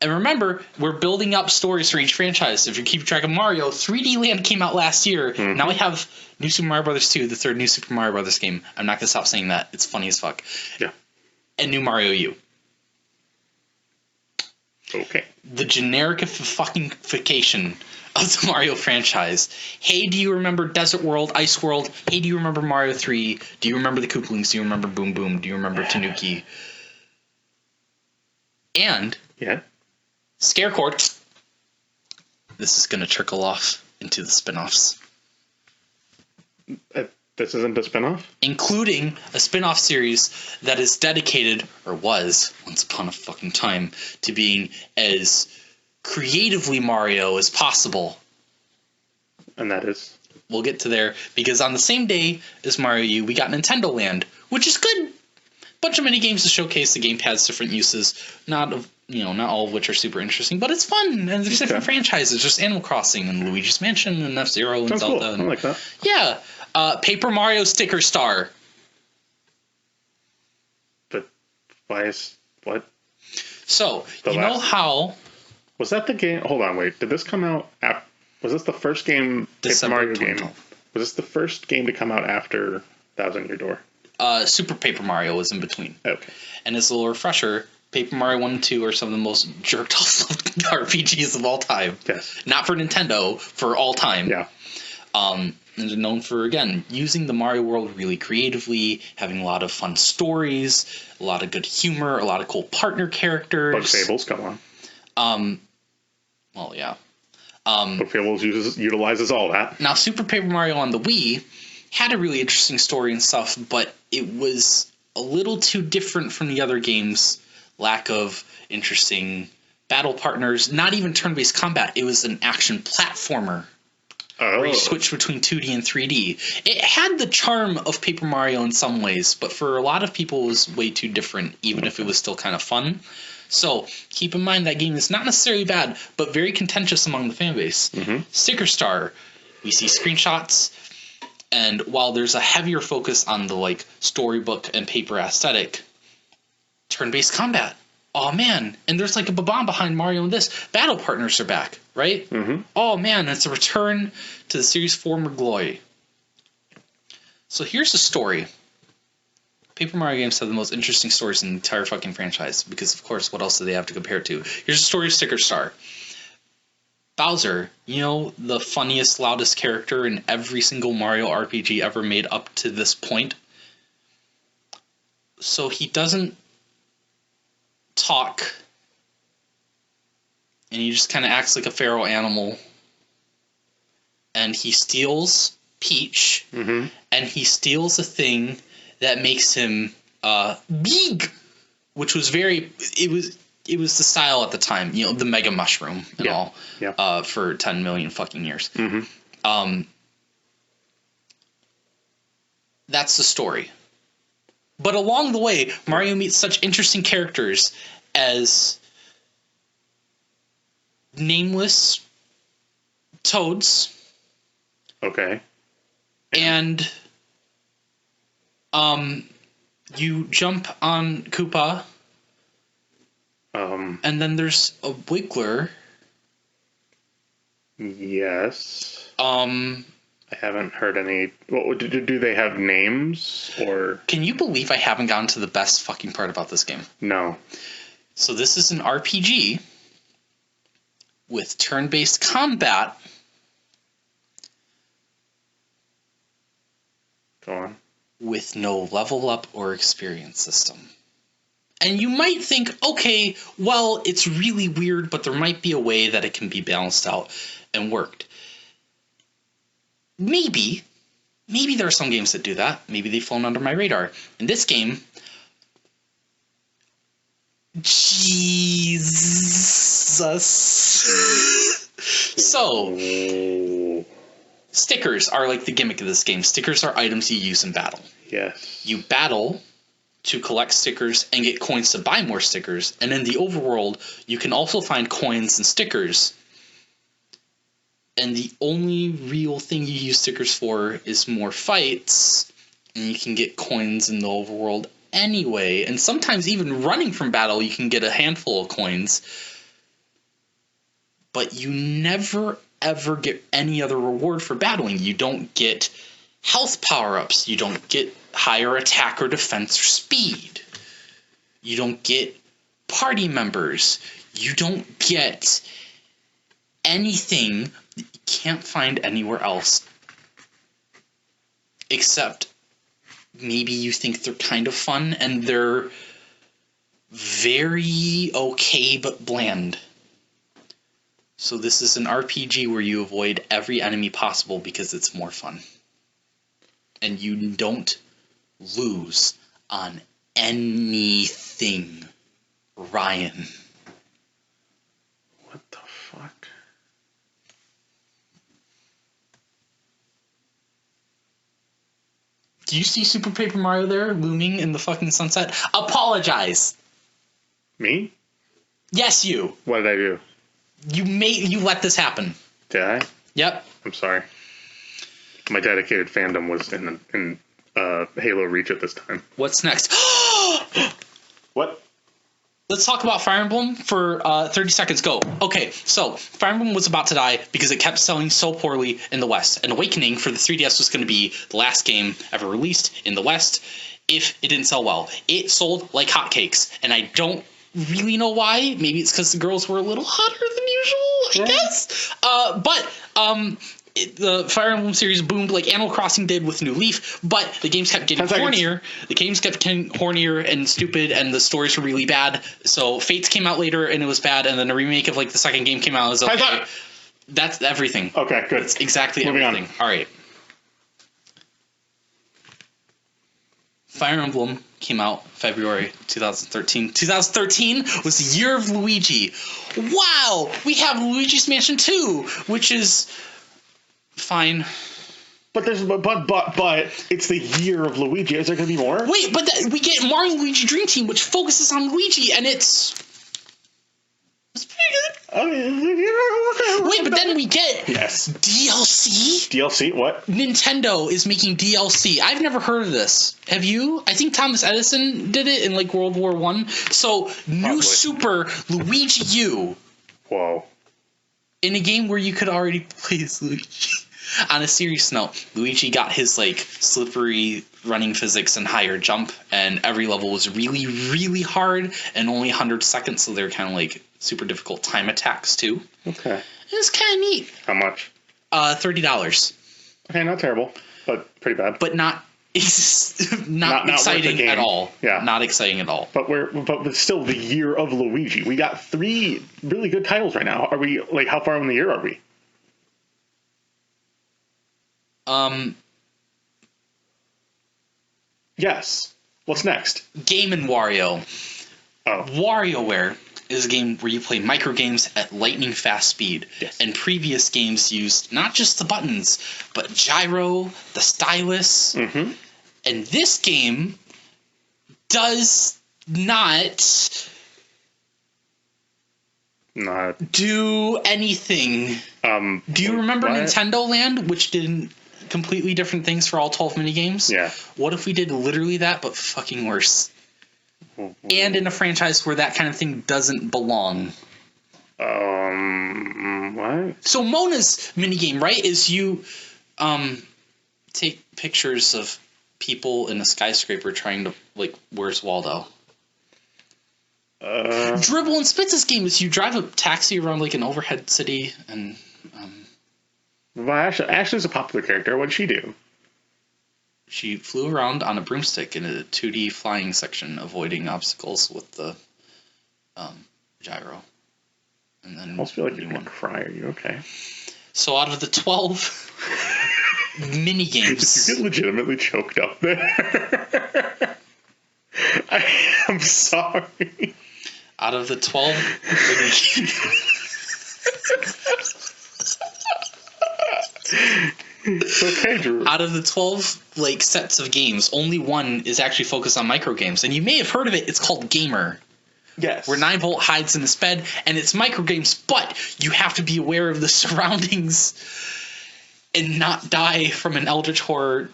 remember, we're building up stories for each franchise. If you keep track of Mario, 3D Land came out last year. Mm-hmm. Now we have New Super Mario Bros. 2, the third New Super Mario Bros. Game. I'm not going to stop saying that. It's funny as fuck. Yeah. And New Mario U. Okay. The generification of the Mario franchise. Hey, do you remember Desert World, Ice World? Hey, do you remember Mario 3? Do you remember the Koopalings? Do you remember Boom Boom? Do you remember Tanuki? And... yeah. Scarecord. This is going to trickle off into the spin-offs. This isn't a spinoff? Including a spin-off series that is dedicated, or was, once upon a fucking time, to being as creatively Mario as possible. And that is? We'll get to there, because on the same day as Mario U, we got Nintendo Land, which is good. Bunch of mini games to showcase the gamepad's different uses. Not all of which are super interesting, but it's fun, and there's different franchises. There's Animal Crossing and Luigi's Mansion and F-Zero and Sounds Zelda. Cool. And, I like that. Yeah. Paper Mario Sticker Star. But why is what? So, know how... Was that the game? Hold on, wait. Did this come out... Was this the first game, Paper Mario game? Was this the first game to come out after Thousand Year Door? Super Paper Mario was in between. Okay. And as a little refresher, Paper Mario 1 and 2 are some of the most jerked off RPGs of all time. Yes. Not for Nintendo, for all time. Yeah. And they're known for, again, using the Mario world really creatively, having a lot of fun stories, a lot of good humor, a lot of cool partner characters. Bug Fables, come on. Well, yeah. Bug Fables utilizes all that. Now, Super Paper Mario on the Wii had a really interesting story and stuff, but it was a little too different from the other games. Lack of interesting battle partners, not even turn-based combat. It was an action platformer. Oh. Where you switch between 2D and 3D. It had the charm of Paper Mario in some ways, but for a lot of people it was way too different, even if it was still kind of fun. So keep in mind that game is not necessarily bad, but very contentious among the fan base. Mm-hmm. Sticker Star, we see screenshots, and while there's a heavier focus on the storybook and paper aesthetic, turn-based combat. Oh man, and there's a bomb behind Mario in this. Battle partners are back, right? Mm-hmm. Oh man, it's a return to the series' former glory. So here's the story. Paper Mario games have the most interesting stories in the entire fucking franchise, because of course, what else do they have to compare it to? Here's the story of Sticker Star. Bowser, the funniest, loudest character in every single Mario RPG ever made up to this point. So he doesn't talk, and he just kind of acts like a feral animal, and he steals Peach, mm-hmm. and he steals a thing that makes him big, which was it was the style at the time, the Mega Mushroom and all, for 10 million fucking years. Mm-hmm. That's the story. But along the way, Mario meets such interesting characters as nameless toads. Okay. And you jump on Koopa. And then there's a Wiggler. Yes. I haven't heard any. What do they have names or? Can you believe I haven't gotten to the best fucking part about this game? No. So this is an RPG with turn-based combat. Go on. With no level up or experience system. And you might think, okay, well, it's really weird, but there might be a way that it can be balanced out and worked. Maybe there are some games that do that. Maybe they've flown under my radar. In this game, Jesus. So, stickers are like the gimmick of this game. Stickers are items you use in battle. Yes. You battle to collect stickers and get coins to buy more stickers. And in the overworld, you can also find coins and stickers. And the only real thing you use stickers for is more fights. And you can get coins in the overworld anyway. And sometimes even running from battle, you can get a handful of coins. But you never, ever get any other reward for battling. You don't get health power-ups. You don't get higher attack or defense or speed. You don't get party members. You don't get anything that you can't find anywhere else. Except maybe you think they're kind of fun and they're very okay but bland. So this is an RPG where you avoid every enemy possible because it's more fun. And you don't lose on anything, Ryan. What the fuck? Do you see Super Paper Mario there looming in the fucking sunset? Apologize. Me? Yes, you. What did I do? You let this happen. Did I? Yep. I'm sorry. My dedicated fandom was in Halo Reach at this time. What's next? What? Let's talk about Fire Emblem for 30 seconds. Go. Okay, so Fire Emblem was about to die because it kept selling so poorly in the West. And Awakening for the 3DS was going to be the last game ever released in the West if it didn't sell well. It sold like hotcakes, and I don't really know why. Maybe it's because the girls were a little hotter than usual, I guess. The Fire Emblem series boomed like Animal Crossing did with New Leaf, but the games kept getting hornier. The games kept getting hornier and stupid, and the stories were really bad. So Fates came out later, and it was bad, and then a remake of like the second game came out. And it was okay. That's everything. Okay, good. That's exactly Moving everything. on. All right. Fire Emblem came out February 2013. 2013 was the year of Luigi. Wow! We have Luigi's Mansion 2, which is fine. But it's the year of Luigi. Is there going to be more? Wait, but we get Mario and Luigi Dream Team, which focuses on Luigi, and it's pretty good. Wait, but then we get DLC? DLC? What? Nintendo is making DLC. I've never heard of this. Have you? I think Thomas Edison did it in like World War One. So new Super Luigi U. Whoa. In a game where you could already play as Luigi. On a serious note, Luigi got his like slippery running physics and higher jump, and every level was really, really hard and only 100 seconds, so they're kind of like super difficult time attacks too. Okay. It's kind of neat. How much? $30. Okay, not terrible, but pretty bad. But not exciting at all. Yeah, not exciting at all. But it's still the year of Luigi. We got 3 really good titles right now. Are we like how far in the year are we? Yes. What's next? Game & Wario. Oh. WarioWare is a game where you play micro games at lightning fast speed. Yes. And previous games used not just the buttons, but gyro, the stylus. Mm-hmm. And this game does not do anything. Do you remember Nintendo Land, which did completely different things for all 12 minigames? Yeah. What if we did literally that, but fucking worse? And in a franchise where that kind of thing doesn't belong. What? So Mona's minigame, right, is you take pictures of people in a skyscraper trying to, like, where's Waldo? Dribble and Spitz's game is you drive a taxi around, like, an overhead city, and... Well, Ashley's a popular character. What'd she do? She flew around on a broomstick in a 2D flying section, avoiding obstacles with the gyro. And then I almost feel like you're going to cry. Are you okay? So out of the 12 minigames... Did you get legitimately choked up there? I'm sorry. Out of the 12 minigames... It's okay, Drew. Out of the 12 like sets of games, only one is actually focused on micro games, and you may have heard of it. It's called Gamer. Yes. Where 9-Volt hides in his bed, and it's micro games, but you have to be aware of the surroundings and not die from an eldritch horror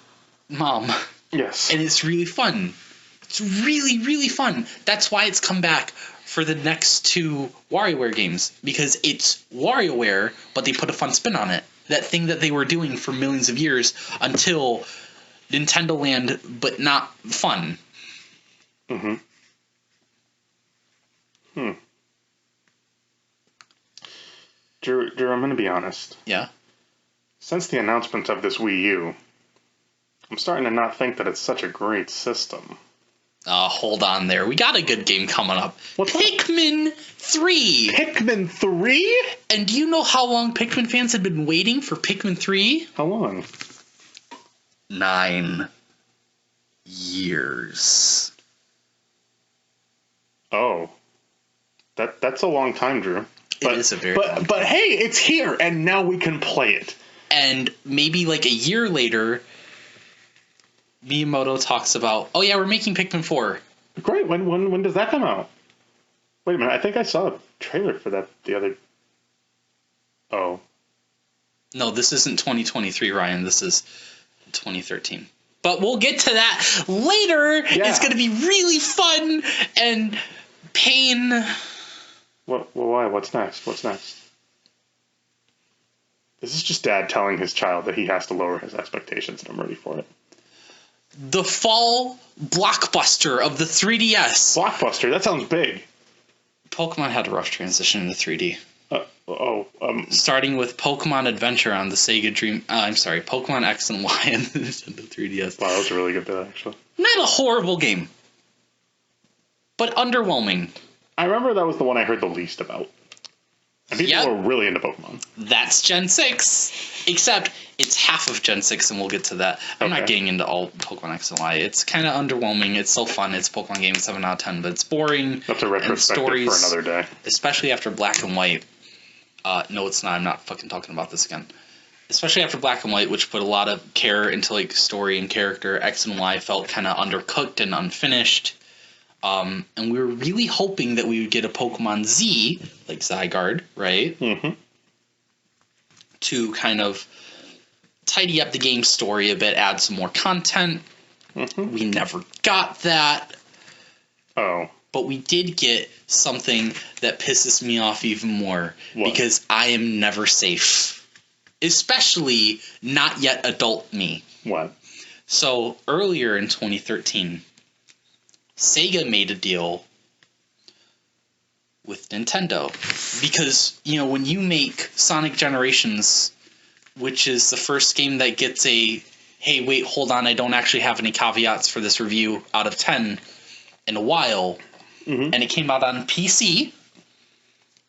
mom. Yes. And it's really fun. It's really, really fun. That's why it's come back for the next 2 WarioWare games, because it's WarioWare, but they put a fun spin on it. That thing that they were doing for millions of years until Nintendo Land, but not fun. Mm-hmm. Drew, I'm going to be honest. Yeah? Since the announcement of this Wii U, I'm starting to not think that it's such a great system. Hold on there. We got a good game coming up. What's Pikmin 3. Pikmin 3? And do you know how long Pikmin fans have been waiting for Pikmin 3? How long? 9 years. Oh. That's a long time, Drew. It is a very long time. But hey, it's here, and now we can play it. And maybe like a year later, Miyamoto talks about, oh yeah, we're making Pikmin 4. Great. When does that come out? Wait a minute. I think I saw a trailer for that the other... Oh. No, this isn't 2023, Ryan. This is 2013. But we'll get to that later. Yeah. It's going to be really fun and pain. Why? What's next? This is just Dad telling his child that he has to lower his expectations, and I'm ready for it. The fall blockbuster of the 3DS. Blockbuster? That sounds big. Pokemon had a rough transition into 3D. Starting with Pokemon Adventure on the Sega Dream... Pokemon X and Y on the Nintendo 3DS. Wow, that was a really good bit, actually. Not a horrible game, but underwhelming. I remember that was the one I heard the least about. And people were really into Pokemon. That's Gen 6. Except it's half of Gen 6, and we'll get to that. I'm not getting into all Pokemon X and Y. It's kind of underwhelming. It's so fun. It's a Pokemon game, 7 out of 10, but it's boring. That's a retrospective for another day. Especially after Black and White. No, it's not. I'm not fucking talking about this again. Especially after Black and White, which put a lot of care into like story and character. X and Y felt kind of undercooked and unfinished. And we were really hoping that we would get a Pokemon Z, like Zygarde, right? Mm-hmm. To kind of tidy up the game story a bit, add some more content. Mm-hmm. We never got that. Oh. But we did get something that pisses me off even more. What? Because I am never safe. Especially not yet adult me. What? So earlier in 2013, Sega made a deal with Nintendo. Because, you know, when you make Sonic Generations, which is the first game that gets a, hey, wait, hold on, I don't actually have any caveats for this review out of 10 in a while... Mm-hmm. And it came out on PC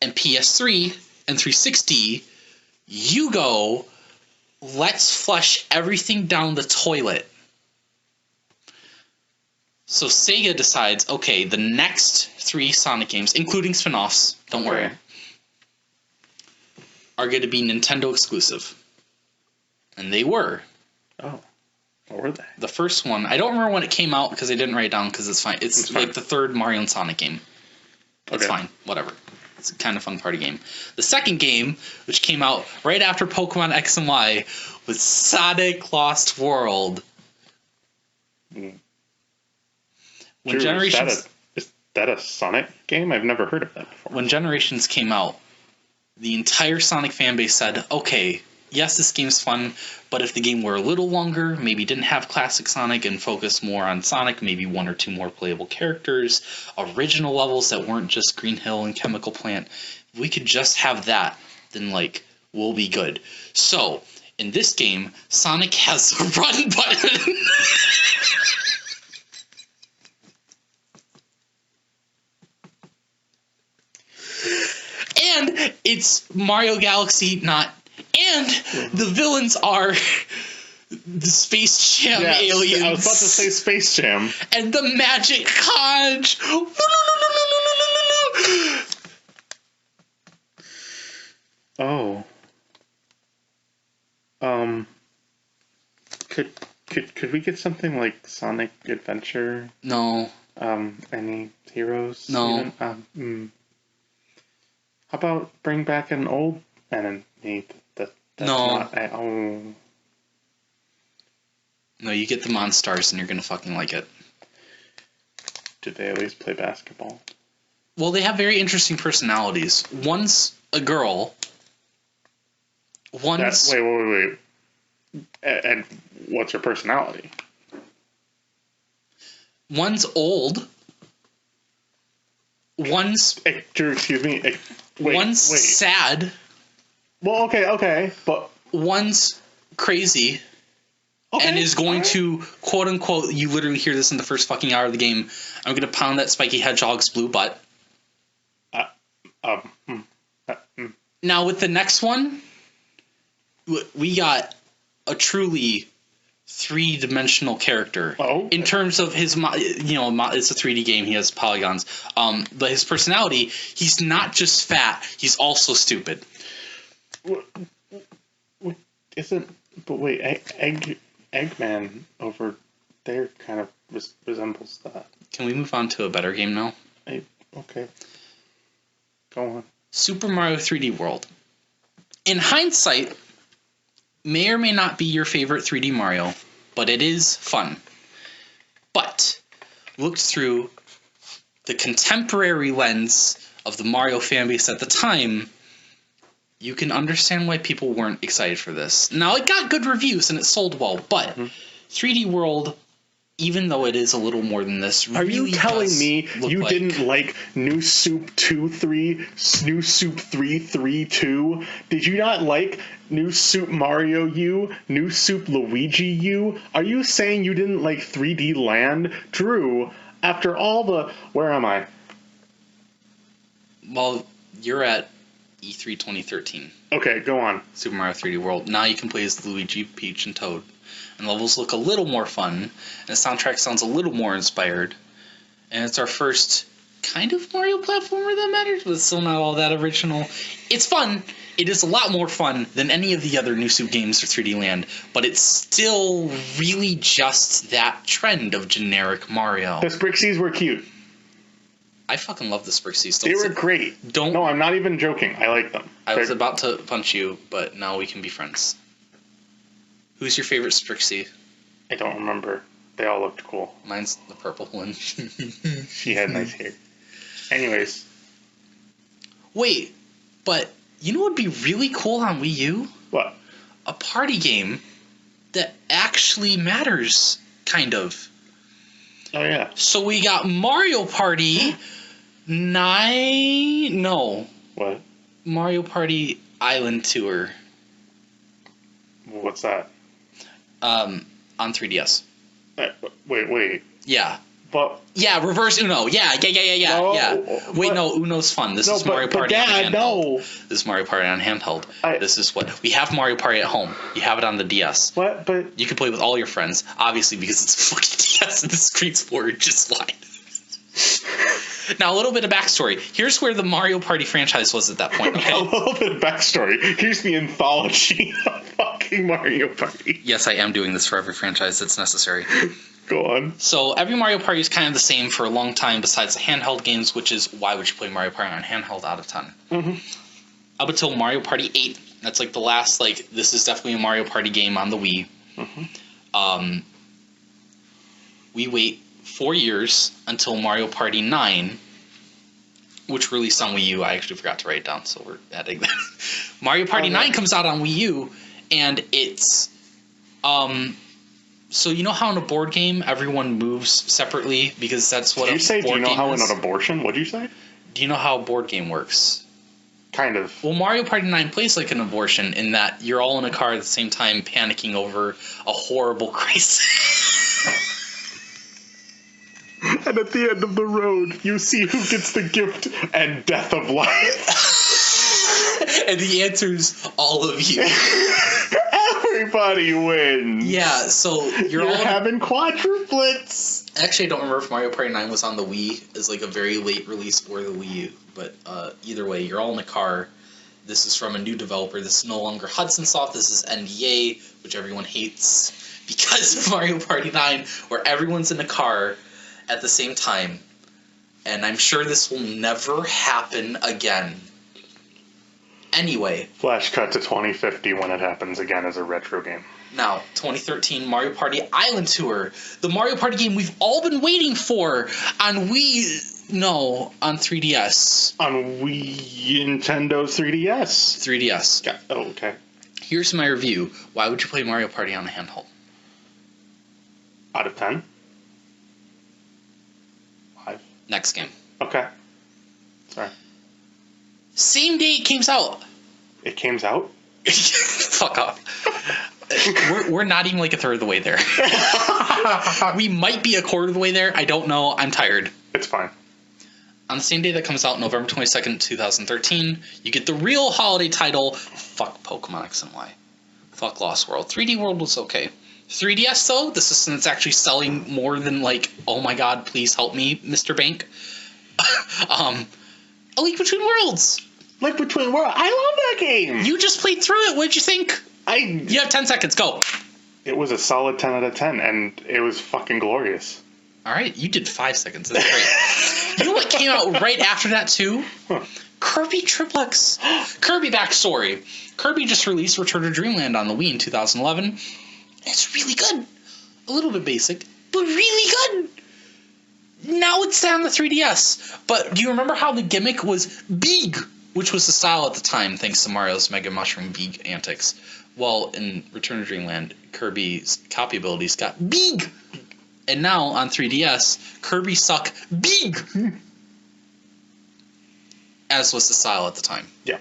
and PS3 and 360. You go, let's flush everything down the toilet. So Sega decides, okay, the next 3 Sonic games, including spin-offs, don't worry, are going to be Nintendo exclusive. And they were. Oh. What were they? The first one, I don't remember when it came out because I didn't write it down because it's fine. It's like the third Mario and Sonic game. It's fine. Whatever. It's a kind of fun party game. The second game, which came out right after Pokemon X and Y, was Sonic Lost World. Mm. When Generations... Is that a Sonic game? I've never heard of that before. When Generations came out, the entire Sonic fanbase said, okay, yes, this game's fun, but if the game were a little longer, maybe didn't have classic Sonic and focused more on Sonic, maybe 1 or 2 more playable characters, original levels that weren't just Green Hill and Chemical Plant, if we could just have that, then, like, we'll be good. So, in this game, Sonic has a run button. And it's Mario Galaxy, not... And the villains are the Space Jam aliens. I was about to say Space Jam. And the Magic Conch. Oh. Could we get something like Sonic Adventure? No. Any heroes? No. How about bring back an old enemy? No, you get the Monstars and you're gonna fucking like it. Did they at least play basketball? Well, they have very interesting personalities. One's a girl. One's... Wait. And what's her personality? One's old. One's... Drew, excuse me. One's sad. Well, okay, but... One's crazy. Okay, and is going to, quote unquote, you literally hear this in the first fucking hour of the game, I'm going to pound that spiky hedgehog's blue butt. Now, with the next one, we got a truly three-dimensional character. Oh. In terms of his, it's a 3D game, he has polygons. But his personality, he's not just fat, he's also stupid. But wait, Eggman over there kind of resembles that. Can we move on to a better game now? Okay. Go on. Super Mario 3D World. In hindsight, may or may not be your favorite 3D Mario, but it is fun. But looked through the contemporary lens of the Mario fanbase at the time, you can understand why people weren't excited for this. Now, it got good reviews and it sold well, but 3D World, even though it is a little more than this, Are really you telling me you like... didn't like New Soup 2-3, New Soup 3-3-2? Did you not like New Soup Mario U, New Soup Luigi U? Are you saying you didn't like 3D Land? Drew, after all the... Where am I? Well, you're at E3 2013. Okay, go on. Super Mario 3D World. Now you can play as Luigi, Peach, and Toad. And levels look a little more fun, and the soundtrack sounds a little more inspired. And it's our first kind of Mario platformer that matters, but it's still not all that original. It's fun. It is a lot more fun than any of the other New Soup games for 3D Land, but it's still really just that trend of generic Mario. The Sprixies were cute. I fucking love the Sprixies. They were great. No, I'm not even joking. I like them. I was about to punch you, but now we can be friends. Who's your favorite Sprixie? I don't remember. They all looked cool. Mine's the purple one. She had nice hair. Anyways. Wait, but you know what would be really cool on Wii U? What? A party game that actually matters, kind of. Oh, yeah. So we got Mario Party 9... No. What? Mario Party Island Tour. What's that? On 3DS. Wait. Yeah. But yeah, reverse Uno. Yeah. No, Yeah. Wait, no, Uno's fun. This is Mario Party on handheld. No. This is Mario Party on handheld. This is what we have Mario Party at home. You have it on the DS. What? But you can play with all your friends, obviously, because it's a fucking DS and the screen's forward just wide. Now, a little bit of backstory. Here's where the Mario Party franchise was at that point. Okay? A little bit of backstory. Here's the anthology of fucking Mario Party. Yes, I am doing this for every franchise that's necessary. Go on. So every Mario Party is kind of the same for a long time besides the handheld games, which is why would you play Mario Party on handheld out of 10? Mm-hmm. Up until Mario Party 8. That's like the last, this is definitely a Mario Party game on the Wii. Mm-hmm. We wait 4 years until Mario Party 9, which released on Wii U. I actually forgot to write it down, so we're adding that. Mario Party 9 comes out on Wii U, and it's... So you know how in a board game everyone moves separately because that's what Did you say, do you know how in is? an abortion? What'd you say? Do you know how a board game works? Kind of. Well, Mario Party 9 plays like an abortion in that you're all in a car at the same time panicking over a horrible crisis. And at the end of the road, you see who gets the gift and death of life. And the answer's all of you. Everybody wins. Yeah, so you're all having quadruplets. Actually, I don't remember if Mario Party 9 was on the Wii as like a very late release or the Wii U, but either way, you're all in a car. This is from a new developer. This is no longer Hudson Soft. This is NDA, which everyone hates because of Mario Party 9, where everyone's in a car at the same time. And I'm sure this will never happen again. Anyway. Flash cut to 2050 when it happens again as a retro game. Now, 2013 Mario Party Island Tour. The Mario Party game we've all been waiting for on Wii... No, on 3DS. On Nintendo 3DS. 3DS. Yeah. Oh, okay. Here's my review. Why would you play Mario Party on a handheld? Out of 10? 5. Next game. Okay. Sorry. Same day it came out. It came out? Fuck off. We're not even like a third of the way there. We might be a quarter of the way there. I don't know. I'm tired. It's fine. On the same day that comes out, November 22nd, 2013, you get the real holiday title. Fuck Pokemon X and Y. Fuck Lost World. 3D World was okay. 3DS, though, the system that's actually selling more than, like, oh my god, please help me, Mr. Bank. A Link Between Worlds. Link Between Worlds. I love that game. You just played through it. What'd you think? You have 10 seconds. Go. It was a solid 10 out of 10, and it was fucking glorious. All right, you did 5 seconds. That's great. You know what came out right after that, too? Huh. Kirby Triplex. Kirby backstory. Kirby just released Return to Dreamland on the Wii in 2011. It's really good. A little bit basic, but really good. Now it's on the 3DS. But do you remember how the gimmick was Beeg, which was the style at the time, thanks to Mario's Mega Mushroom Beeg antics? Well, in Return to Dreamland, Kirby's copy abilities got Beeg. And now on 3DS, Kirby suck Beeg. As was the style at the time. Yeah.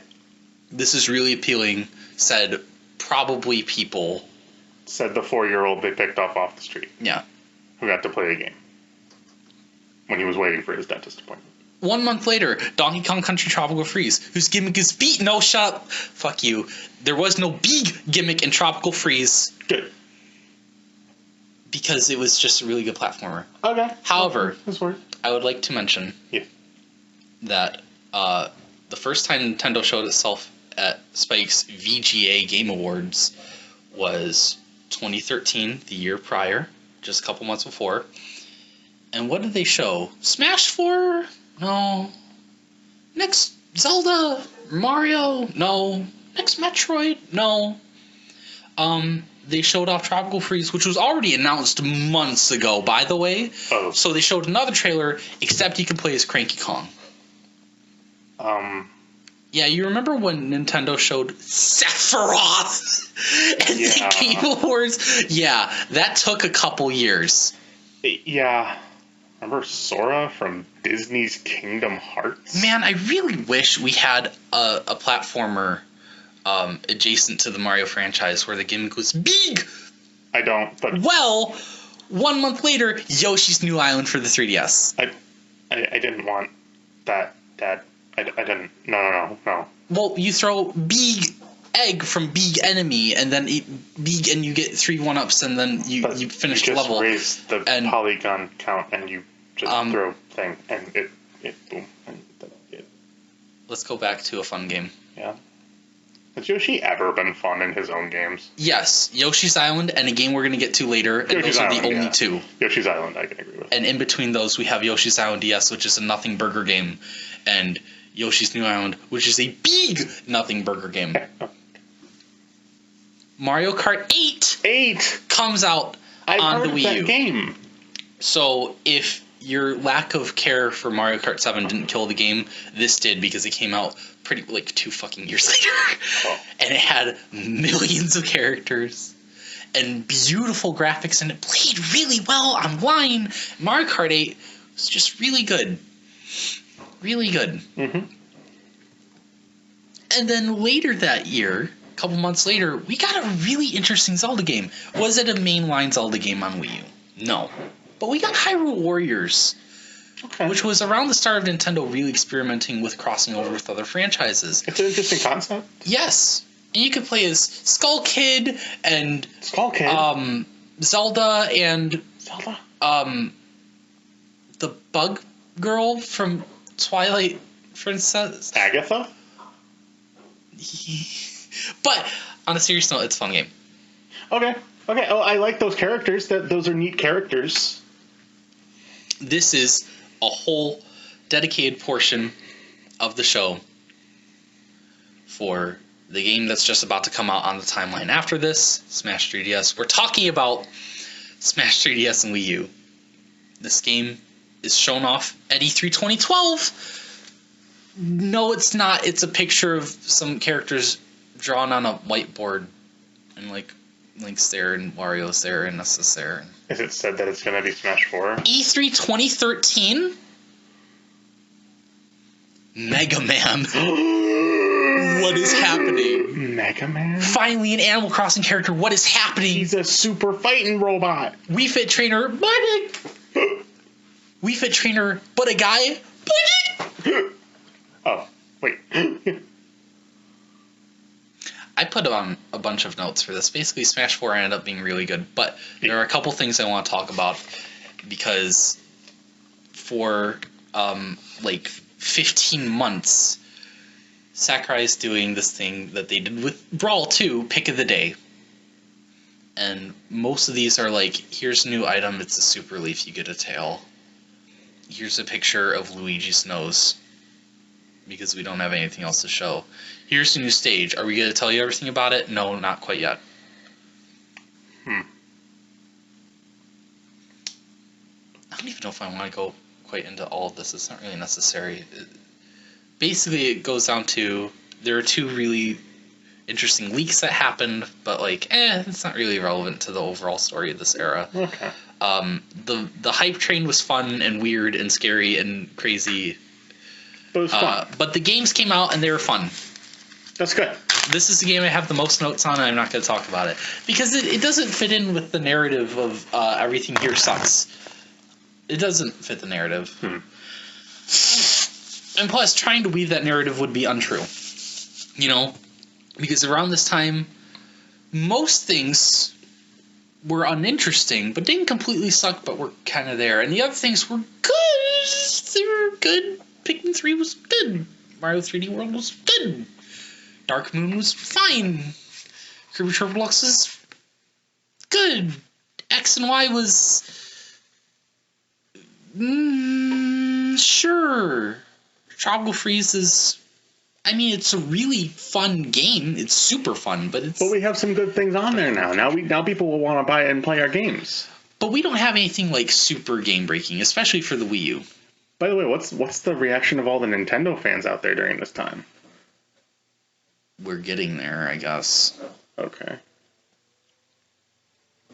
This is really appealing, said probably people. Said the 4-year-old they picked off the street. Yeah. Who got to play the game. When he was waiting for his dentist appointment. 1 month later, Donkey Kong Country Tropical Freeze, whose gimmick is beat. No, shut up. Fuck you. There was no Beeg gimmick in Tropical Freeze. Good. Because it was just a really good platformer. Okay. However, this works. I would like to mention that the first time Nintendo showed itself at Spike's VGA Game Awards was 2013, the year prior, just a couple months before. And what did they show? Smash 4? No. Next Zelda? Mario? No. Next Metroid? No. They showed off Tropical Freeze, which was already announced months ago, by the way. Oh. So they showed another trailer, except you can play as Cranky Kong. Yeah, you remember when Nintendo showed Sephiroth at the Game Awards? Yeah, that took a couple years. Yeah. Remember Sora from Disney's Kingdom Hearts? Man, I really wish we had a platformer adjacent to the Mario franchise where the gimmick was Beeg. I don't, but... Well, 1 month later, Yoshi's New Island for the 3DS. I didn't want that, Dad. I didn't. No. Well, you throw Beeg egg from Beeg enemy, and then eat Beeg, and you get 3 1-ups, and then you finish the level. You just raise the polygon count, and you just throw thing, and it boom. And it. Let's go back to a fun game. Yeah. Has Yoshi ever been fun in his own games? Yes, Yoshi's Island and a game we're going to get to later, and Yoshi's those are Island, the only two. Yoshi's Island, I can agree with. And in between those, we have Yoshi's Island DS, which is a nothing burger game, and Yoshi's New Island, which is a big nothing burger game. Mario Kart 8 comes out on the Wii U. Game. So if your lack of care for Mario Kart 7 didn't kill the game, this did, because it came out pretty 2 fucking years later. Oh. And it had millions of characters and beautiful graphics, and it played really well online. Mario Kart 8 was just really good. Really good. Mm-hmm. And then later that year, a couple months later, we got a really interesting Zelda game. Was it a mainline Zelda game on Wii U? No. But we got Hyrule Warriors, which was around the start of Nintendo really experimenting with crossing over with other franchises. It's an interesting concept. Yes. And you could play as Skull Kid and Zelda and the Bug Girl from Twilight Princess. Agatha? But on a serious note, it's a fun game. Okay. Oh, I like those characters. Those are neat characters. This is a whole dedicated portion of the show for the game that's just about to come out on the timeline after this, Smash 3DS. We're talking about Smash 3DS and Wii U. This game is shown off at E3 2012. No, it's not. It's a picture of some characters drawn on a whiteboard, and Link's there, and Wario's there, and Nessa's there. Is it said that it's going to be Smash 4? E3 2013? Mega Man. What is happening? Mega Man? Finally, an Animal Crossing character. What is happening? He's a super fighting robot. Wii Fit Trainer, Wii Fit Trainer, but a guy. Oh, wait. I put on a bunch of notes for this. Basically, Smash 4 ended up being really good, but there are a couple things I want to talk about because for like 15 months, Sakurai's doing this thing that they did with Brawl 2, Pick of the Day. And most of these are like, here's a new item, it's a super leaf, you get a tail. Here's a picture of Luigi's nose, because we don't have anything else to show. Here's a new stage. Are we going to tell you everything about it? No, not quite yet. I don't even know if I want to go quite into all of this. It's not really necessary. Basically, it goes down to, there are two really interesting leaks that happened, but like, it's not really relevant to the overall story of this era. Okay. The hype train was fun and weird and scary and crazy. But it was fun. But the games came out and they were fun. That's good. This is the game I have the most notes on, and I'm not going to talk about it. Because it doesn't fit in with the narrative of everything here sucks. It doesn't fit the narrative. And plus, trying to weave that narrative would be untrue. You know? Because around this time, most things were uninteresting, but didn't completely suck, but were kind of there. And the other things were good. They were good. Pikmin 3 was good. Mario 3D World was good. Dark Moon was fine. Kirby Triple Deluxe was good. X and Y was... sure. Tropical Freeze is... I mean, it's a really fun game. It's super fun, but it's... But we have some good things on there now. Now people will want to buy it and play our games. But we don't have anything like super game-breaking, especially for the Wii U. By the way, what's the reaction of all the Nintendo fans out there during this time? We're getting there, I guess. Okay.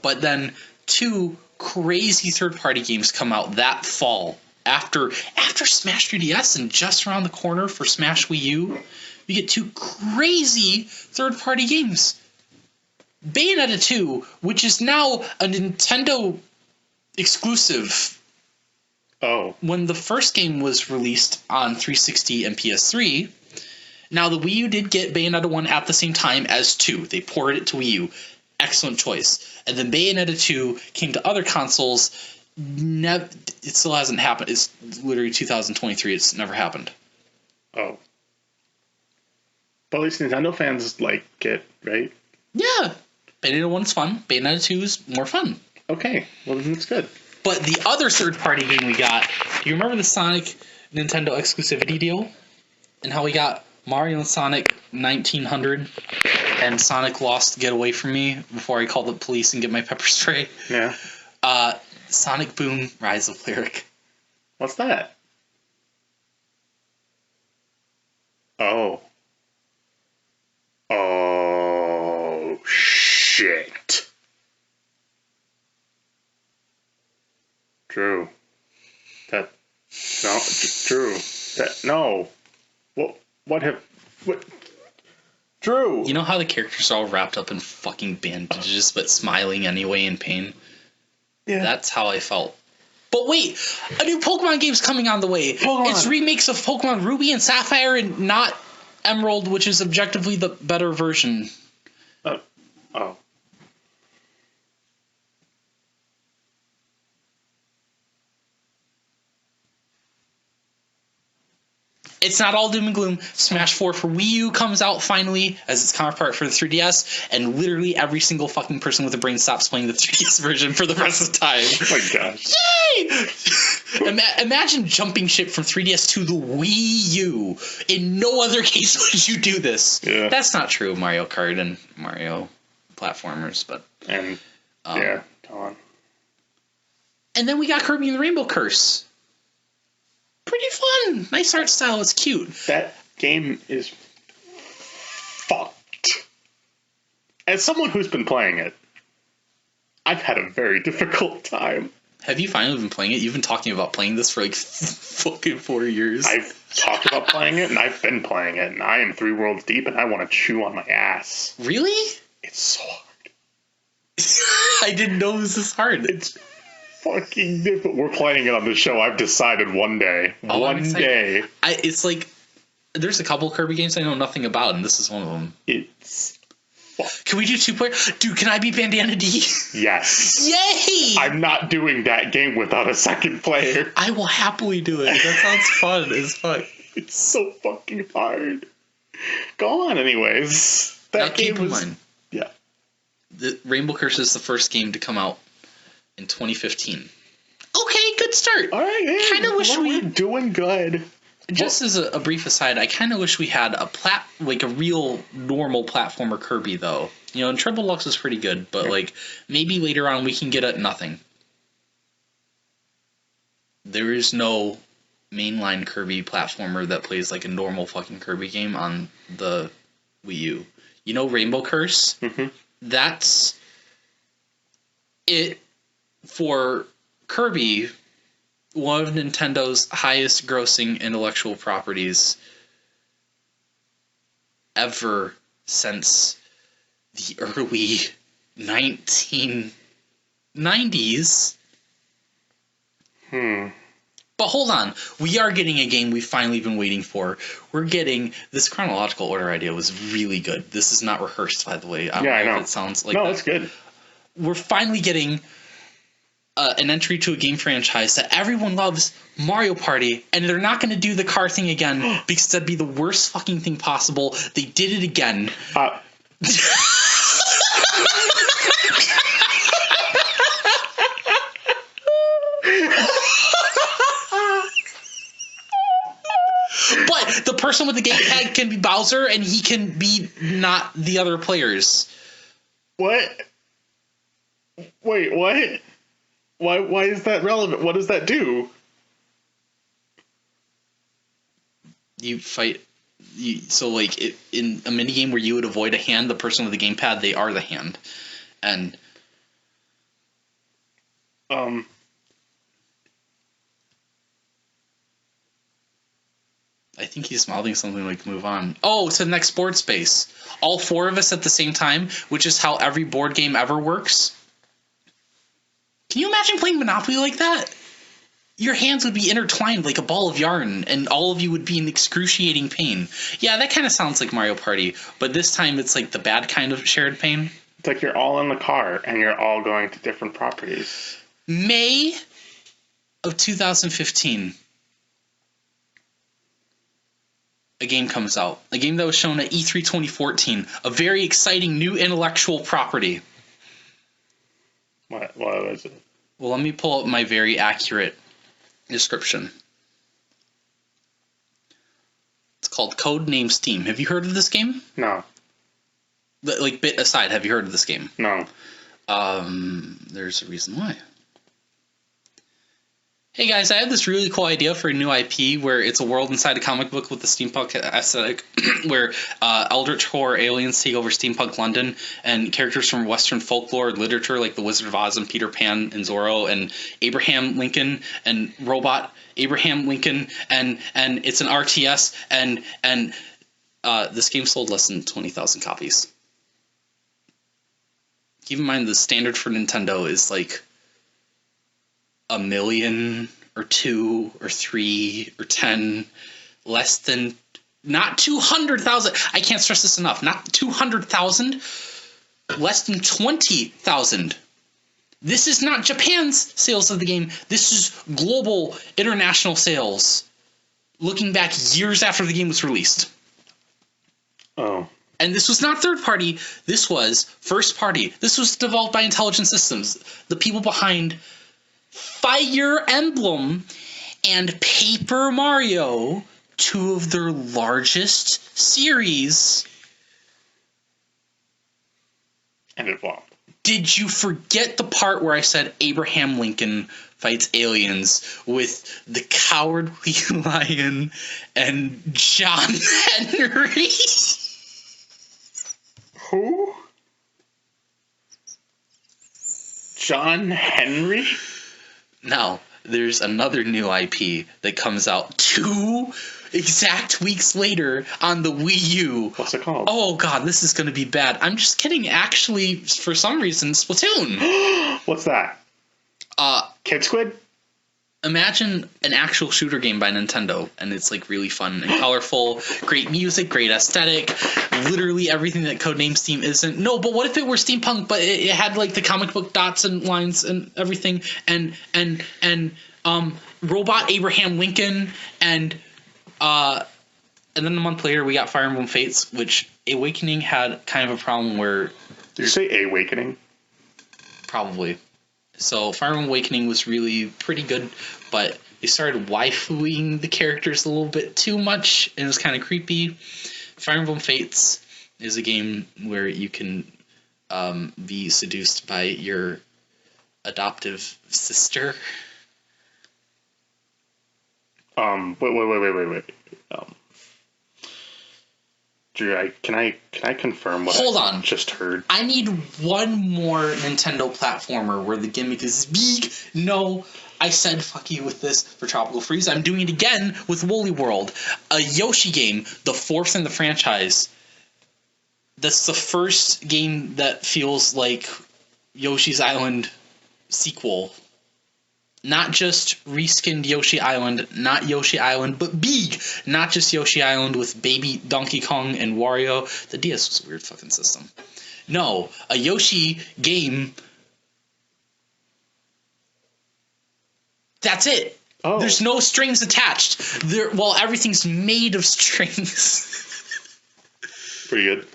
But then two crazy third-party games come out that fall. After Smash 3DS and just around the corner for Smash Wii U, we get two crazy third-party games. Bayonetta 2, which is now a Nintendo exclusive. Oh. When the first game was released on 360 and PS3, now the Wii U did get Bayonetta 1 at the same time as 2. They ported it to Wii U. Excellent choice. And then Bayonetta 2 came to other consoles. It still hasn't happened. It's literally 2023. It's never happened. Oh. But at least Nintendo fans like it, right? Yeah. Bayonetta 1 is fun. Bayonetta 2 is more fun. Okay. Well, then that's good. But the other third-party game we got, do you remember the Sonic Nintendo exclusivity deal? And how we got Mario and Sonic 1900 and Sonic Lost Get Away From Me before I called the police and get my pepper spray? Yeah. Sonic Boom Rise of Lyric. What's that? Oh. Oh, shit. Drew. That... No, Drew. That... No. What... Drew! You know how the characters are all wrapped up in fucking bandages but smiling anyway in pain? Yeah. That's how I felt. But wait, a new Pokemon game's coming on the way. Pokemon. It's remakes of Pokemon Ruby and Sapphire and not Emerald, which is objectively the better version. Oh. It's not all doom and gloom. Smash 4 for Wii U comes out finally as its counterpart for the 3DS, and literally every single fucking person with a brain stops playing the 3DS version for the rest of the time. Oh my gosh. Yay! Imagine jumping ship from 3DS to the Wii U. In no other case would you do this. Yeah. That's not true of Mario Kart and Mario platformers, but... And, yeah, go on. And then we got Kirby and the Rainbow Curse. Pretty fun. Nice art style. It's cute. That game is fucked. As someone who's been playing it, I've had a very difficult time. Have you finally been playing it? You've been talking about playing this for like fucking 4 years. I've talked about playing it, and I've been playing it, and I am 3 worlds deep, and I want to chew on my ass. Really? It's so hard. I didn't know it was this hard. It's fucking difficult. We're playing it on the show. I've decided one day. It's like, there's a couple Kirby games I know nothing about, and this is one of them. It's... Can we do 2-player? Dude, can I be Bandana D? Yes. Yay! I'm not doing that game without a second player. I will happily do it. That sounds fun as fuck. It's so fucking hard. Go on, anyways. That game keep in mind. Yeah. The Rainbow Curse is the first game to come out in 2015. Okay, good start. All right, yeah. Kind of wish we're doing good. Just as a brief aside, I kind of wish we had a real normal platformer Kirby though. You know, and Triple Lux is pretty good, but like maybe later on we can get at nothing. There is no mainline Kirby platformer that plays like a normal fucking Kirby game on the Wii U. You know, Rainbow Curse. Mm-hmm. That's it for Kirby. One of Nintendo's highest grossing intellectual properties ever since the early 1990s. But hold on, we are getting a game we've finally been waiting for. We're getting this chronological order idea was really good. This is not rehearsed, by the way. I know. If it sounds like no, that. It's good. We're finally getting an entry to a game franchise that everyone loves, Mario Party, and they're not going to do the car thing again because that'd be the worst fucking thing possible. They did it again. But the person with the gamepad can be Bowser, and he can be not the other players. What? Wait, what? Why is that relevant? What does that do? You fight. So, like, in a minigame where you would avoid a hand, the person with the gamepad, they are the hand. And... I think he's mouthing something like move on. Oh, to the next board space. All 4 of us at the same time, which is how every board game ever works. Can you imagine playing Monopoly like that? Your hands would be intertwined like a ball of yarn, and all of you would be in excruciating pain. Yeah, that kind of sounds like Mario Party, but this time it's like the bad kind of shared pain. It's like you're all in the car, and you're all going to different properties. May of 2015. A game comes out. A game that was shown at E3 2014. A very exciting new intellectual property. What was it? Well, let me pull up my very accurate description. It's called Codename Steam. Have you heard of this game? No. Like, bit aside, have you heard of this game? No. There's a reason why. Hey guys, I have this really cool idea for a new IP where it's a world inside a comic book with the steampunk aesthetic where eldritch horror aliens take over steampunk London and characters from Western folklore and literature like the Wizard of Oz and Peter Pan and Zorro and Abraham Lincoln and robot Abraham Lincoln and it's an RTS and this game sold less than 20,000 copies. Keep in mind the standard for Nintendo is like 1 million or 2 or 3 or 10, less than, not 200,000. I can't stress this enough. Not 200,000, less than 20,000. This is not Japan's sales of the game. This is global, international sales. Looking back years after the game was released. Oh. And this was not third party. This was first party. This was developed by Intelligent Systems, the people behind Fire Emblem and Paper Mario, 2 of their largest series. And it flopped. Did you forget the part where I said Abraham Lincoln fights aliens with the Cowardly Lion and John Henry? Who? John Henry? Now, there's another new IP that comes out 2 exact weeks later on the Wii U. What's it called? Oh god, this is going to be bad. I'm just kidding. Actually, for some reason, Splatoon. What's that? Kid Squid? Imagine an actual shooter game by Nintendo, and it's like really fun and colorful, great music, great aesthetic, literally everything that Codename Steam isn't. No, but what if it were steampunk, but it had like the comic book dots and lines and everything, and robot Abraham Lincoln, and then a month later we got Fire Emblem Fates, which Awakening had kind of a problem where. Did you say Awakening? Probably. So Fire Emblem Awakening was really pretty good, but they started waifuing the characters a little bit too much, and it was kind of creepy. Fire Emblem Fates is a game where you can be seduced by your adoptive sister. Wait. Drew, can I confirm what Hold I on. just heard? I need one more Nintendo platformer where the gimmick is big. No, I said fuck you with this for Tropical Freeze. I'm doing it again with Woolly World. A Yoshi game, the 4th in the franchise. That's the first game that feels like Yoshi's Island sequel. Not just reskinned Yoshi Island, not Yoshi Island, but big. Not just Yoshi Island with baby Donkey Kong and Wario. The DS was a weird fucking system. No, a Yoshi game. That's it. Oh. There's no strings attached. Well, everything's made of strings. Pretty good.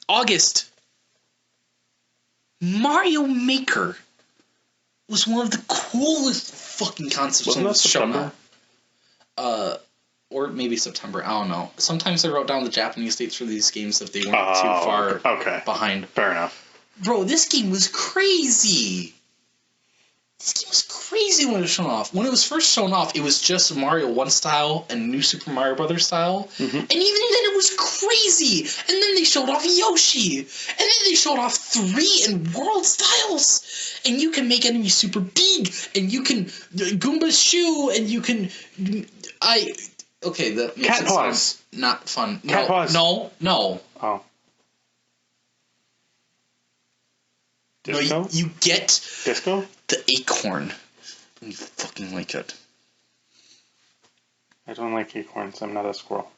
August. Mario Maker was one of the coolest fucking concepts Wasn't on that this show September? now. Or maybe September. I don't know. Sometimes I wrote down the Japanese dates for these games if they weren't too far behind. Fair enough. Bro, this game was crazy. This game was crazy when it was shown off. When it was first shown off, it was just Mario 1 style and New Super Mario Brothers style. Mm-hmm. And even then it was crazy. And then they showed off Yoshi. And then they showed off 3 and World styles. And you can make enemies super big. And you can Goomba's shoe. And you can... Okay, the... Cat paws. Not fun. Cat paws. No. Oh. Disco? No, you get... Disco? The acorn. And you fucking like it. I don't like acorns. I'm not a squirrel.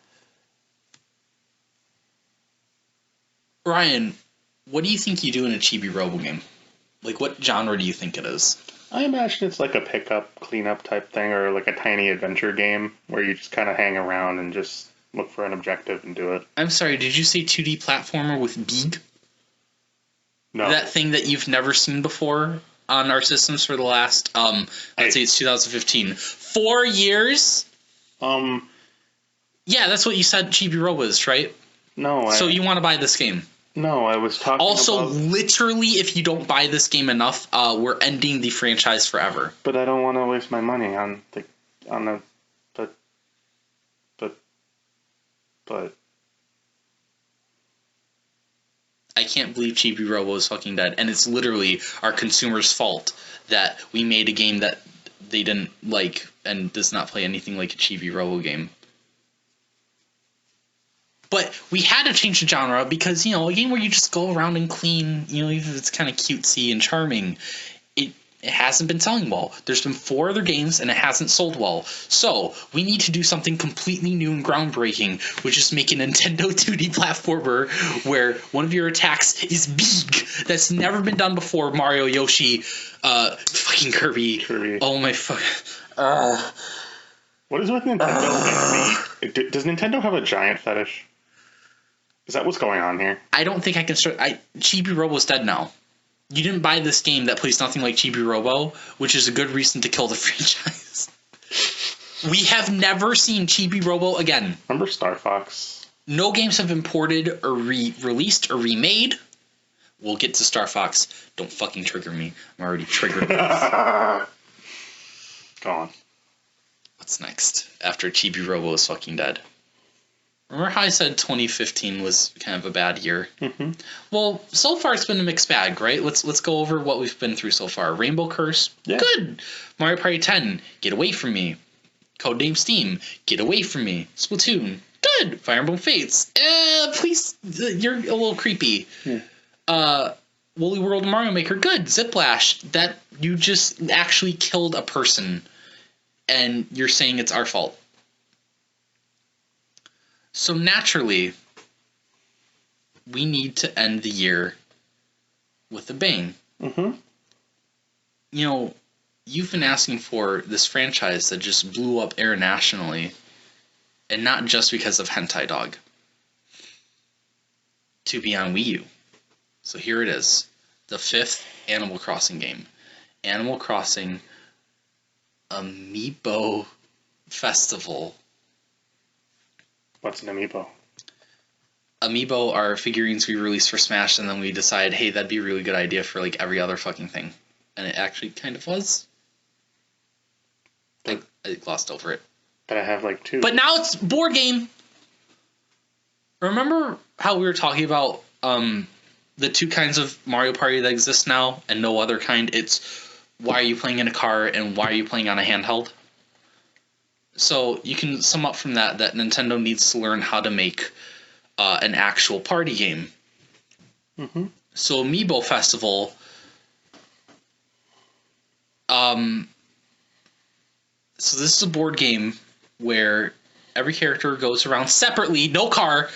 Ryan, what do you think you do in a Chibi Robo game? Like, what genre do you think it is? I imagine it's like a pickup, cleanup type thing, or like a tiny adventure game where you just kind of hang around and just look for an objective and do it. I'm sorry, did you say 2D platformer with Beeg? No. That thing that you've never seen before on our systems for the last, let's say it's 2015. 4 years? Yeah, that's what you said Chibi Robo is, right? No. So you want to buy this game? No, I was talking also, about... literally, if you don't buy this game enough, we're ending the franchise forever. But I don't want to waste my money on the... But... I can't believe Chibi Robo is fucking dead. And it's literally our consumers' fault that we made a game that they didn't like and does not play anything like a Chibi Robo game. But we had to change the genre because, you know, a game where you just go around and clean, you know, even if it's kind of cutesy and charming, it hasn't been selling well. There's been 4 other games and it hasn't sold well. So we need to do something completely new and groundbreaking, which is make a Nintendo 2D platformer where one of your attacks is big. That's never been done before. Mario, Yoshi, fucking Kirby. Oh my fuck. What is with Nintendo? Does Nintendo have a giant fetish? Is that what's going on here? I don't think I can start. Chibi Robo's dead now. You didn't buy this game that plays nothing like Chibi Robo, which is a good reason to kill the franchise. We have never seen Chibi Robo again. Remember Star Fox? No games have been ported or released or remade. We'll get to Star Fox. Don't fucking trigger me. I'm already triggered. Go on. What's next? After Chibi Robo is fucking dead. Remember how I said 2015 was kind of a bad year? Mm-hmm. Well, so far it's been a mixed bag, right? Let's go over what we've been through so far. Rainbow Curse, good. Mario Party 10, get away from me. Codename Steam, get away from me. Splatoon, good. Fire Emblem Fates, please, you're a little creepy. Woolly World Mario Maker, good. Ziplash, that you just actually killed a person, and you're saying it's our fault. So naturally, we need to end the year with a bang. Mm-hmm. You know, you've been asking for this franchise that just blew up internationally, and not just because of Hentai Dog, to be on Wii U. So here it is, the 5th Animal Crossing game. Animal Crossing Amiibo Festival. What's an amiibo? Amiibo are figurines we release for Smash, and then we decide, hey, that'd be a really good idea for like every other fucking thing. And it actually kind of was. I glossed over it. But I have like 2. But now it's board game. Remember how we were talking about the 2 kinds of Mario Party that exist now and no other kind? It's why are you playing in a car and why are you playing on a handheld? So you can sum up from that Nintendo needs to learn how to make an actual party game. Mm-hmm. So Amiibo Festival, so this is a board game where every character goes around separately, no car.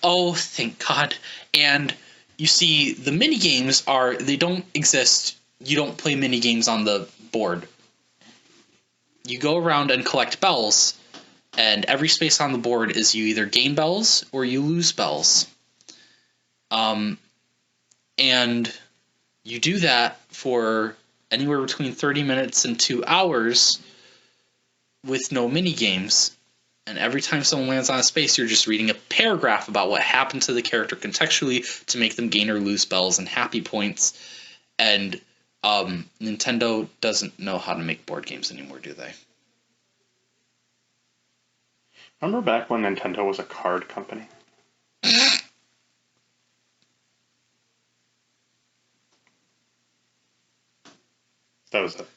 Oh, thank God. And you see the mini games they don't exist. You don't play mini games on the board. You go around and collect bells, and every space on the board is you either gain bells or you lose bells. And you do that for anywhere between 30 minutes and 2 hours with no mini games. And every time someone lands on a space, you're just reading a paragraph about what happened to the character contextually to make them gain or lose bells and happy points. And Nintendo doesn't know how to make board games anymore, do they? Remember back when Nintendo was a card company? That was it.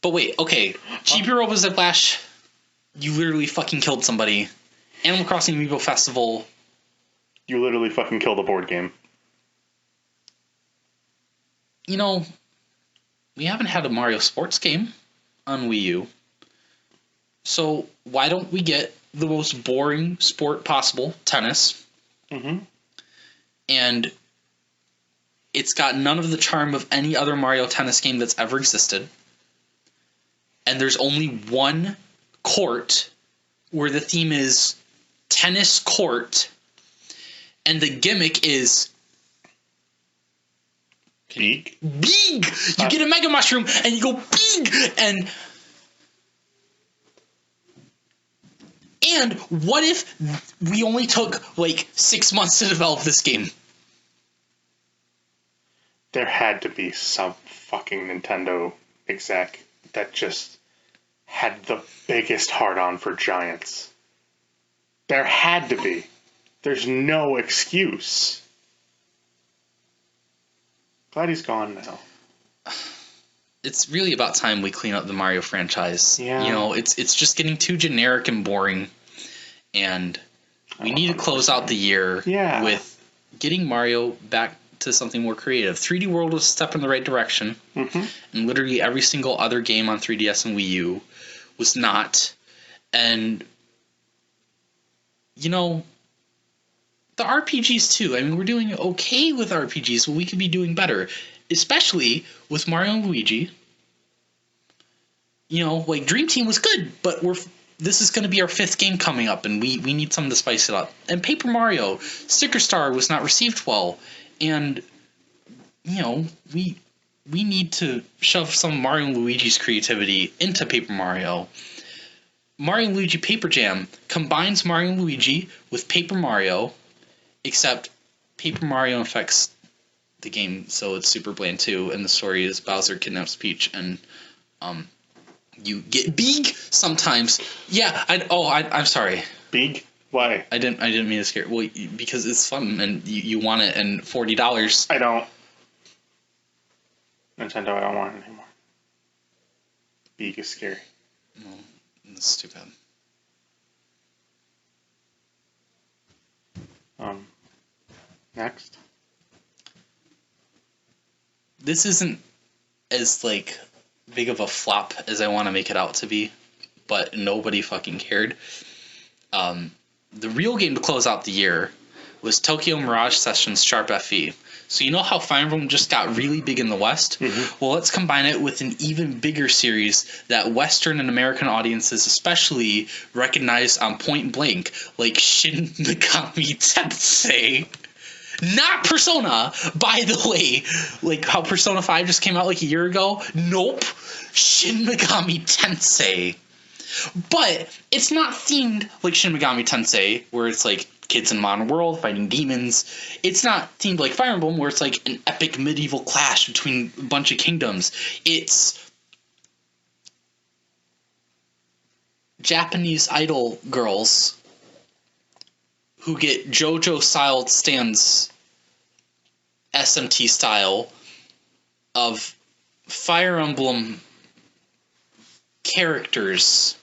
But wait, okay. Chibi Robo Ziplash, you literally fucking killed somebody. Animal Crossing Amiibo Festival. You literally fucking killed a board game. You know, we haven't had a Mario sports game on Wii U. So why don't we get the most boring sport possible, tennis? Mm-hmm. And it's got none of the charm of any other Mario tennis game that's ever existed. And there's only one court where the theme is tennis court. And the gimmick is Big? big. You get a Mega Mushroom and you go big. And what if we only took like 6 months to develop this game? There had to be some fucking Nintendo exec that just had the biggest hard-on for Giants. There had to be. There's no excuse. Glad he's gone now. It's really about time we clean up the Mario franchise. Yeah. You know, it's just getting too generic and boring. And we need to close out the year with getting Mario back to something more creative. 3D World was a step in the right direction. Mm-hmm. And literally every single other game on 3DS and Wii U was not. And, you know, the RPGs too. I mean, we're doing okay with RPGs, but we could be doing better. Especially with Mario and Luigi. You know, like Dream Team was good, but this is going to be our 5th game coming up, and we need something to spice it up. And Paper Mario, Sticker Star was not received well, and you know we need to shove some Mario and Luigi's creativity into Paper Mario. Mario and Luigi Paper Jam combines Mario and Luigi with Paper Mario, except Paper Mario infects the game, so it's super bland too, and the story is Bowser kidnaps Peach, and you get big sometimes. Yeah, I'm sorry. Big? Why? I didn't mean to scare. Well, because it's fun and you want it, and $40. I don't. Nintendo, I don't want it anymore. Big is scary. Well, that's too bad. Next. This isn't as like big of a flop as I want to make it out to be, but nobody fucking cared. The real game to close out the year was Tokyo Mirage Sessions Sharp FE. So you know how Fire Emblem just got really big in the West? Mm-hmm. Well, let's combine it with an even bigger series that Western and American audiences especially recognize on point blank, like Shin Megami Tensei. Not Persona, by the way. Like how Persona 5 just came out like a year ago? Nope. Shin Megami Tensei. But it's not themed like Shin Megami Tensei, where it's like kids in a modern world fighting demons. It's not themed like Fire Emblem, where it's like an epic medieval clash between a bunch of kingdoms. It's Japanese idol girls who get JoJo-style stands, SMT style, of Fire Emblem characters.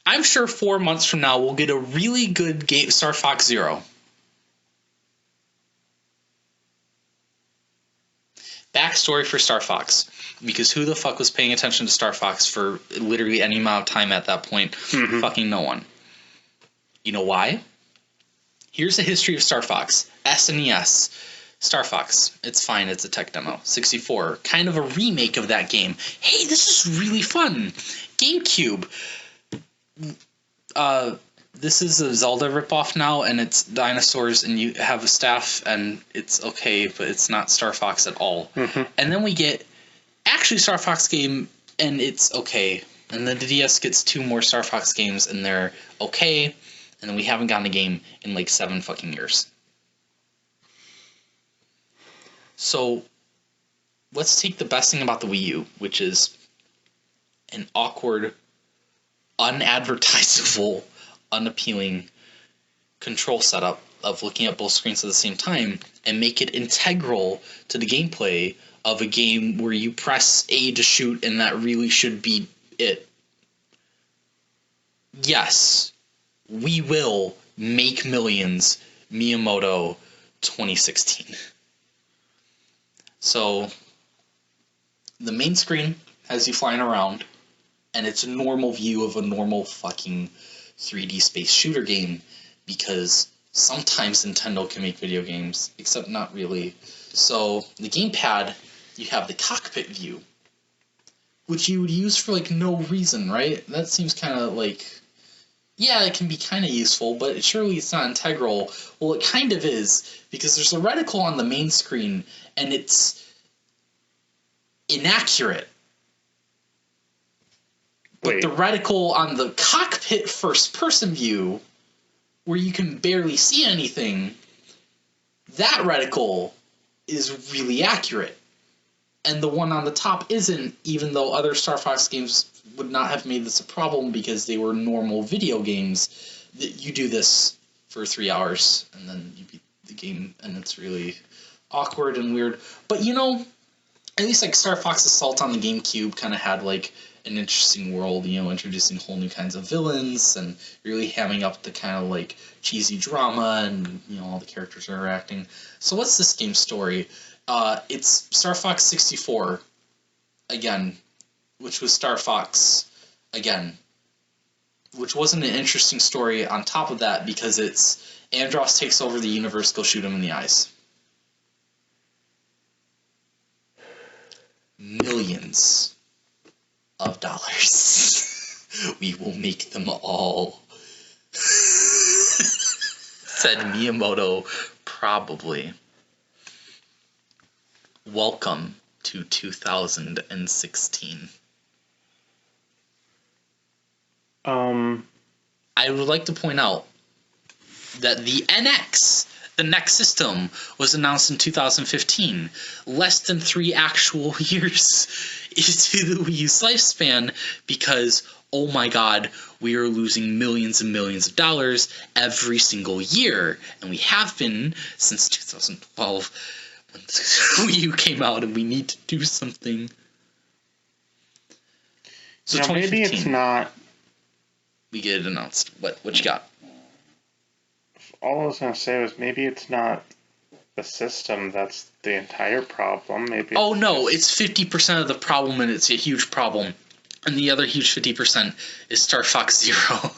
I'm sure 4 months from now we'll get a really good game, Star Fox Zero. Backstory for Star Fox, because who the fuck was paying attention to Star Fox for literally any amount of time at that point? Mm-hmm. Fucking no one. You know why? Here's the history of Star Fox. SNES. Star Fox. It's fine. It's a tech demo. 64. Kind of a remake of that game. Hey, this is really fun. GameCube. This is a Zelda ripoff now, and it's dinosaurs, and you have a staff, and it's okay, but it's not Star Fox at all. Mm-hmm. And then we get actually Star Fox game, and it's okay. And then the DS gets 2 more Star Fox games, and they're okay. And then we haven't gotten a game in like 7 fucking years. So let's take the best thing about the Wii U, which is an awkward, unadvertisable, unappealing control setup of looking at both screens at the same time, and make it integral to the gameplay of a game where you press A to shoot and that really should be it. Yes, we will make millions. Miyamoto 2016. So the main screen has you flying around, and it's a normal view of a normal fucking 3D space shooter game, because sometimes Nintendo can make video games, except not really. So the gamepad, you have the cockpit view, which you would use for like no reason, right? That seems kind of like, yeah, it can be kind of useful, but surely it's not integral. Well, it kind of is, because there's a reticle on the main screen, and it's inaccurate. But Wait. the reticle on the cockpit first-person view, where you can barely see anything, that reticle is really accurate. And the one on the top isn't, even though other Star Fox games would not have made this a problem because they were normal video games. You do this for 3 hours, and then you beat the game, and it's really awkward and weird. But you know, at least like Star Fox Assault on the GameCube kind of had like an interesting world, you know, introducing whole new kinds of villains and really hamming up the kind of like cheesy drama, and you know, all the characters are interacting. So what's this game's story? It's Star Fox 64 again, which was Star Fox again, which wasn't an interesting story on top of that, because it's Andros takes over the universe, go shoot him in the eyes. Millions of dollars. We will make them all. Said Miyamoto, probably. Welcome to 2016. I would like to point out that the NX The next system was announced in 2015, less than 3 actual years into the Wii U's lifespan, because, oh my god, we are losing millions and millions of dollars every single year. And we have been since 2012, when the Wii U came out, and we need to do something. So now, maybe it's not. We get it announced. What you got? All I was going to say was maybe it's not the system that's the entire problem. Maybe. Oh no, it's 50% of the problem, and it's a huge problem. And the other huge 50% is Star Fox Zero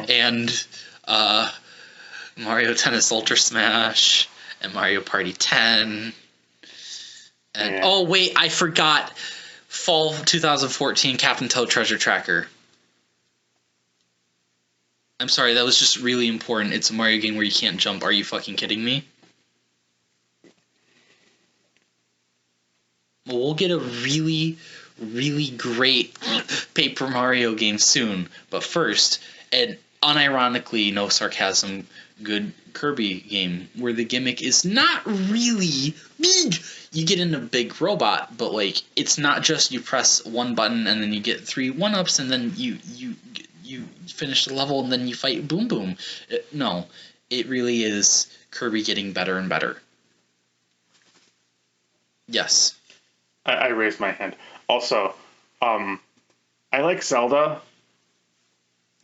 and Mario Tennis Ultra Smash and Mario Party 10. And oh wait, I forgot Fall 2014 Captain Toad Treasure Tracker. I'm sorry, that was just really important. It's a Mario game where you can't jump. Are you fucking kidding me? Well, we'll get a really, really great Paper Mario game soon. But first, an unironically, no sarcasm, good Kirby game where the gimmick is not really big. You get in a big robot, but like it's not just you press one button and then you get 3 1-ups and then you finish the level and then you fight Boom Boom. No, it really is Kirby getting better and better. Yes. I raised my hand. Also, I like Zelda.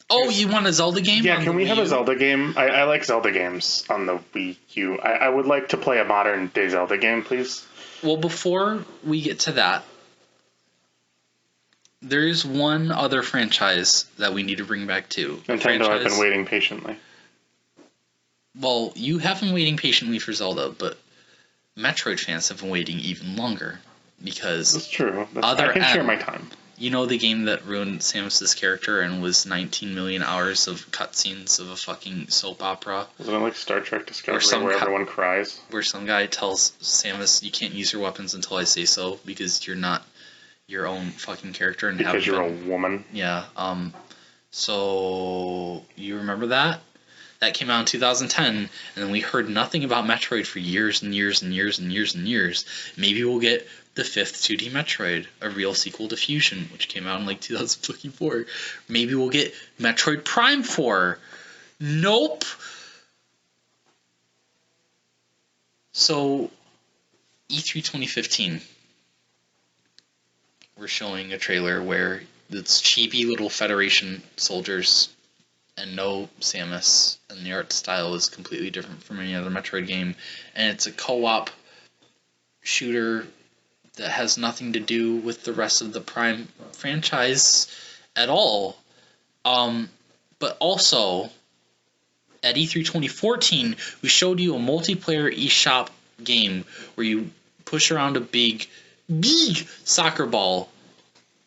Oh, you want a Zelda game? Yeah, can we have a Zelda game? I like Zelda games on the Wii U. I would like to play a modern day Zelda game, please. Well, before we get to that, there's one other franchise that we need to bring back too. Nintendo, I've been waiting patiently. Well, you have been waiting patiently for Zelda, but Metroid fans have been waiting even longer. Because that's true. I can share my time. You know the game that ruined Samus's character and was 19 million hours of cutscenes of a fucking soap opera? Wasn't it like Star Trek Discovery where everyone cries? Where some guy tells Samus, you can't use your weapons until I say so because you're not your own fucking character. And because you're a woman? Yeah. So, you remember that? That came out in 2010, and then we heard nothing about Metroid for years and years and years and years and years. Maybe we'll get the 5th 2D Metroid, a real sequel to Fusion, which came out in like 2004. Maybe we'll get Metroid Prime 4. Nope. So, E3 2015, we're showing a trailer where it's cheapy little Federation soldiers and no Samus, and the art style is completely different from any other Metroid game, and it's a co-op shooter that has nothing to do with the rest of the Prime franchise at all. But also, at E3 2014, we showed you a multiplayer eShop game where you push around a big soccer ball,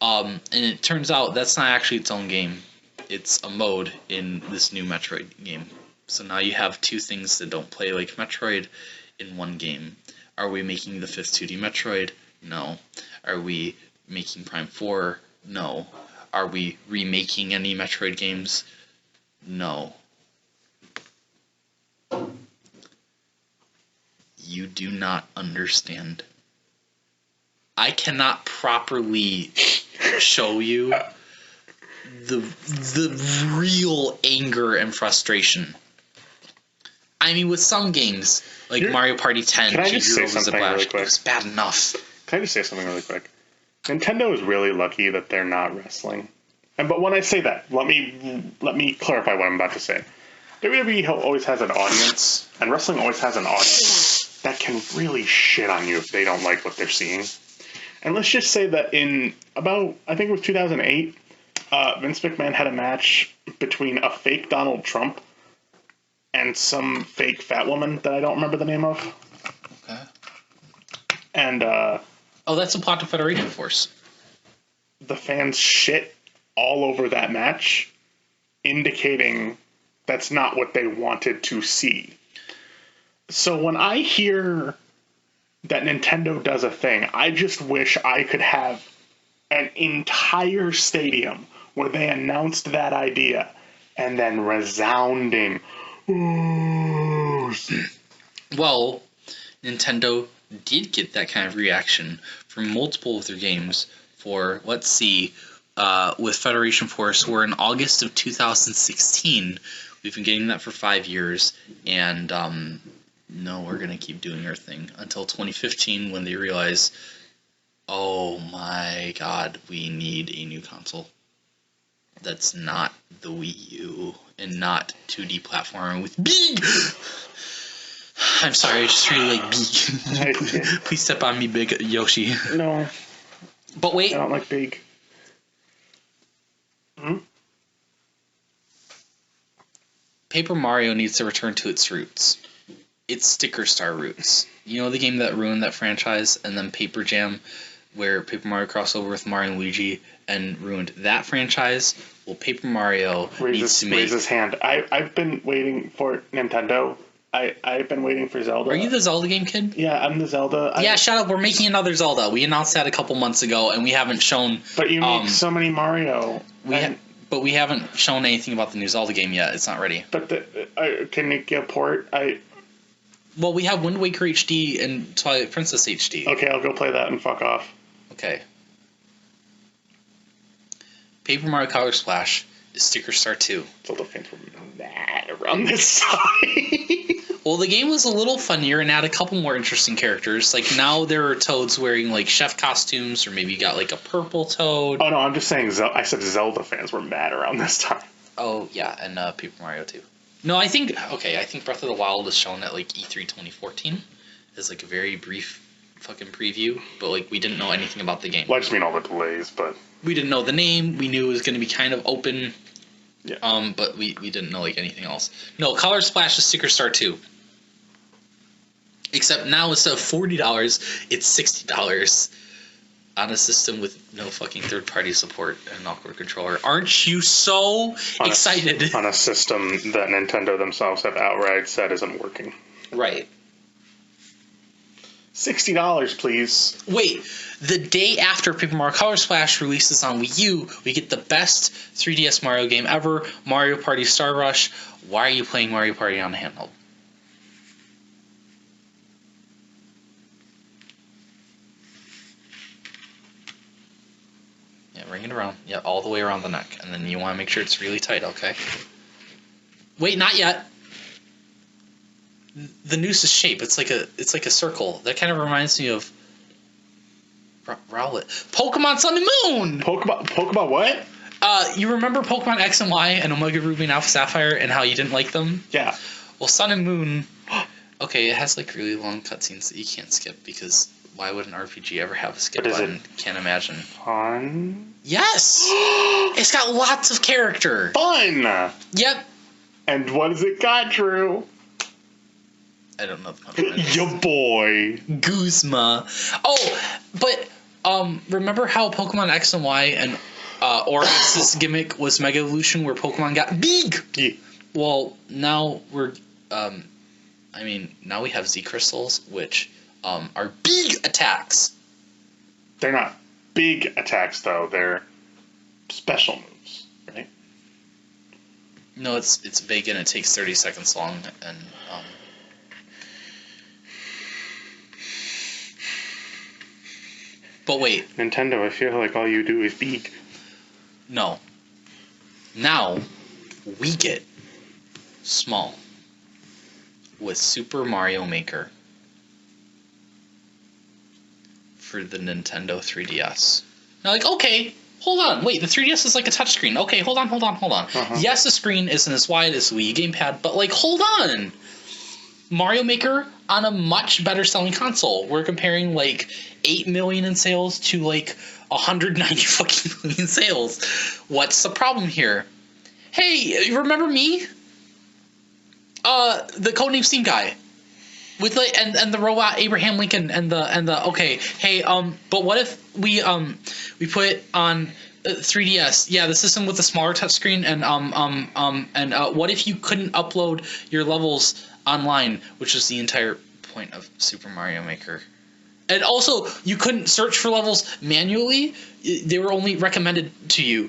and it turns out that's not actually its own game. It's a mode in this new Metroid game. So now you have 2 things that don't play like Metroid in one game. Are we making the 5th 2D Metroid? No. Are we making Prime 4? No. Are we remaking any Metroid games? No. You do not understand. I cannot properly show you the real anger and frustration. I mean, with some games like Mario Party 10, can I just say something really quick? It's bad enough. Can I just say something really quick? Nintendo is really lucky that they're not wrestling. But when I say that, let me clarify what I'm about to say. WWE always has an audience, and wrestling always has an audience that can really shit on you if they don't like what they're seeing. And let's just say that in about, I think it was 2008, Vince McMahon had a match between a fake Donald Trump and some fake fat woman that I don't remember the name of. Okay. And that's a plot to Federation Force. The fans shit all over that match, indicating that's not what they wanted to see. So when I hear that Nintendo does a thing, I just wish I could have an entire stadium where they announced that idea and then resounding, "Ooh, $60. Well, Nintendo did get that kind of reaction from multiple of their games for, let's see, with Federation Force, we're in August of 2016. We've been getting that for 5 years, and no, we're going to keep doing our thing until 2015 when they realize, oh my god, we need a new console. That's not the Wii U and not 2D platformer with big. I'm sorry, I just really like big. Please step on me, big Yoshi. No. But wait. I don't like big. Paper Mario needs to return to its roots. Its Sticker Star roots. You know the game that ruined that franchise, and then Paper Jam, where Paper Mario crossed over with Mario and Luigi and ruined that franchise? Well, Paper Mario needs to make... Raise his hand. I've been waiting for Nintendo. I've been waiting for Zelda. Are you the Zelda game kid? Yeah, I'm the Zelda. Yeah, shut up. We're making another Zelda. We announced that a couple months ago, and we haven't shown... But you need so many Mario. But we haven't shown anything about the new Zelda game yet. It's not ready. But can it get a port? Well, we have Wind Waker HD and Twilight Princess HD. Okay, I'll go play that and fuck off. Okay. Paper Mario Color Splash is Sticker Star 2. Zelda fans were mad around this side. Well, the game was a little funnier and had a couple more interesting characters. Like, now there are Toads wearing, like, chef costumes, or maybe you got, like, a purple Toad. Oh, no, I'm just saying, I said Zelda fans were mad around this time. Oh, yeah, and Paper Mario 2. No, I think Breath of the Wild is shown at, like, E3 2014 as, like, a very brief fucking preview, but, like, we didn't know anything about the game. Well, I just mean all the delays, but... We didn't know the name. We knew it was going to be kind of open. Yeah. But we didn't know, like, anything else. No, Color Splash is Sticker Star 2. Except now instead of $40, it's $60 on a system with no fucking third-party support and an awkward controller. Aren't you so excited? On a system that Nintendo themselves have outright said isn't working. Right. $60, please. Wait, the day after Paper Mario Color Splash releases on Wii U, we get the best 3DS Mario game ever, Mario Party Star Rush. Why are you playing Mario Party on a handheld? Ring it around. Yeah, all the way around the neck. And then you want to make sure it's really tight, okay? Wait, not yet. The noose's shape, it's like a circle. That kind of reminds me of Rowlet. Pokemon Sun and Moon! Pokemon what? You remember Pokemon X and Y and Omega Ruby and Alpha Sapphire and how you didn't like them? Yeah. Well, Sun and Moon... Okay, it has like really long cutscenes that you can't skip because... Why would an RPG ever have a skip button? Can't imagine. Fun? Yes! It's got lots of character. Fun! Yep. And what has it got, Drew? I don't know the Pokemon. Your boy. Guzma. Oh, but remember how Pokemon X and Y and Orax's gimmick was Mega Evolution where Pokemon got big? Yeah. Well, now we're... now we have Z Crystals, which... are big attacks. They're not big attacks, though. They're special moves, right? No, it's big and it takes 30 seconds long. And but wait, Nintendo, I feel like all you do is big. No. Now we get small with Super Mario Maker. For the Nintendo 3DS. Now, like, okay, hold on. Wait, the 3DS is like a touchscreen. Okay, hold on. Uh-huh. Yes, the screen isn't as wide as the Wii gamepad, but, like, hold on. Mario Maker on a much better selling console. We're comparing, like, 8 million in sales to, like, 190 fucking million sales. What's the problem here? Hey, you remember me? The Codename Steam guy. With and the robot Abraham Lincoln and the okay, hey, but what if we put it on 3DS? Yeah, the system with the smaller touchscreen and what if you couldn't upload your levels online, which is the entire point of Super Mario Maker. And also, you couldn't search for levels manually. They were only recommended to you.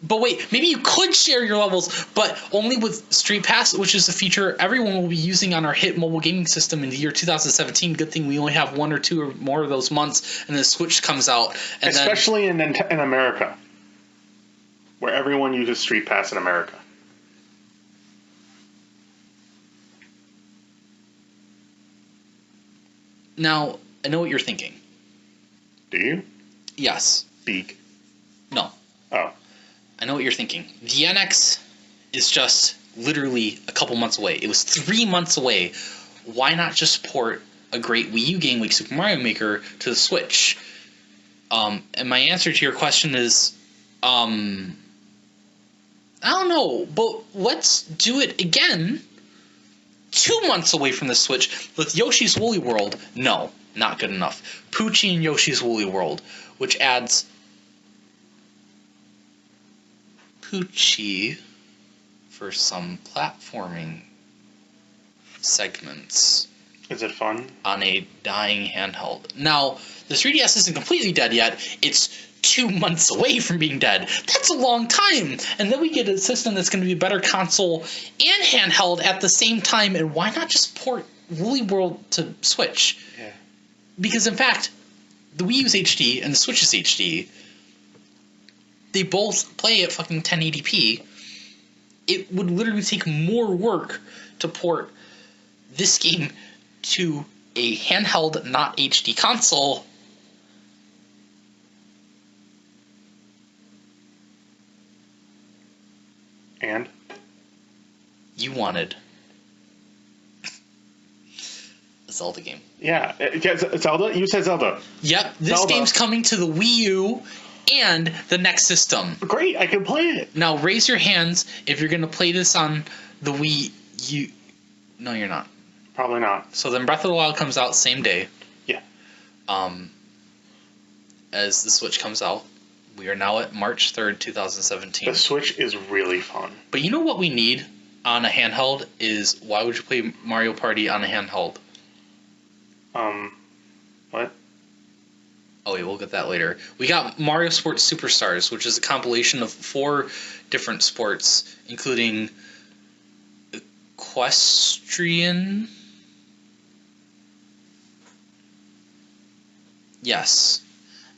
But wait, maybe you could share your levels, but only with Street Pass, which is a feature everyone will be using on our hit mobile gaming system in the year 2017. Good thing we only have 1 or 2 or more of those months, and the Switch comes out. And especially in America, where everyone uses Street Pass in America. Now, I know what you're thinking. Do you? Yes. Speak. No. Oh. I know what you're thinking. The NX is just literally a couple months away. It was 3 months away. Why not just port a great Wii U game like Super Mario Maker to the Switch? And my answer to your question is, I don't know, but let's do it again. 2 months away from the Switch with Yoshi's Woolly World. No, not good enough. Poochie and Yoshi's Woolly World, which adds Poochie for some platforming segments. Is it fun? On a dying handheld. Now, the 3DS isn't completely dead yet. It's 2 months away from being dead. That's a long time. And then we get a system that's going to be a better console and handheld at the same time. And why not just port Woolly World to Switch? Yeah. Because, in fact, the Wii U's HD and the Switch's HD, they both play at fucking 1080p. It would literally take more work to port this game to a handheld, not HD console. And? You wanted a Zelda game. Yeah. Zelda? You said Zelda. Yep, this Zelda. game's coming to the Wii U and the next system. Great, I can play it. Now, raise your hands if you're going to play this on the Wii U. No, you're not. Probably not. So then Breath of the Wild comes out same day. Yeah. As the Switch comes out. We are now at March 3rd, 2017. The Switch is really fun. But you know what we need on a handheld is, why would you play Mario Party on a handheld? What? Oh wait, we'll get that later. We got Mario Sports Superstars, which is a compilation of 4 different sports, including equestrian. Yes,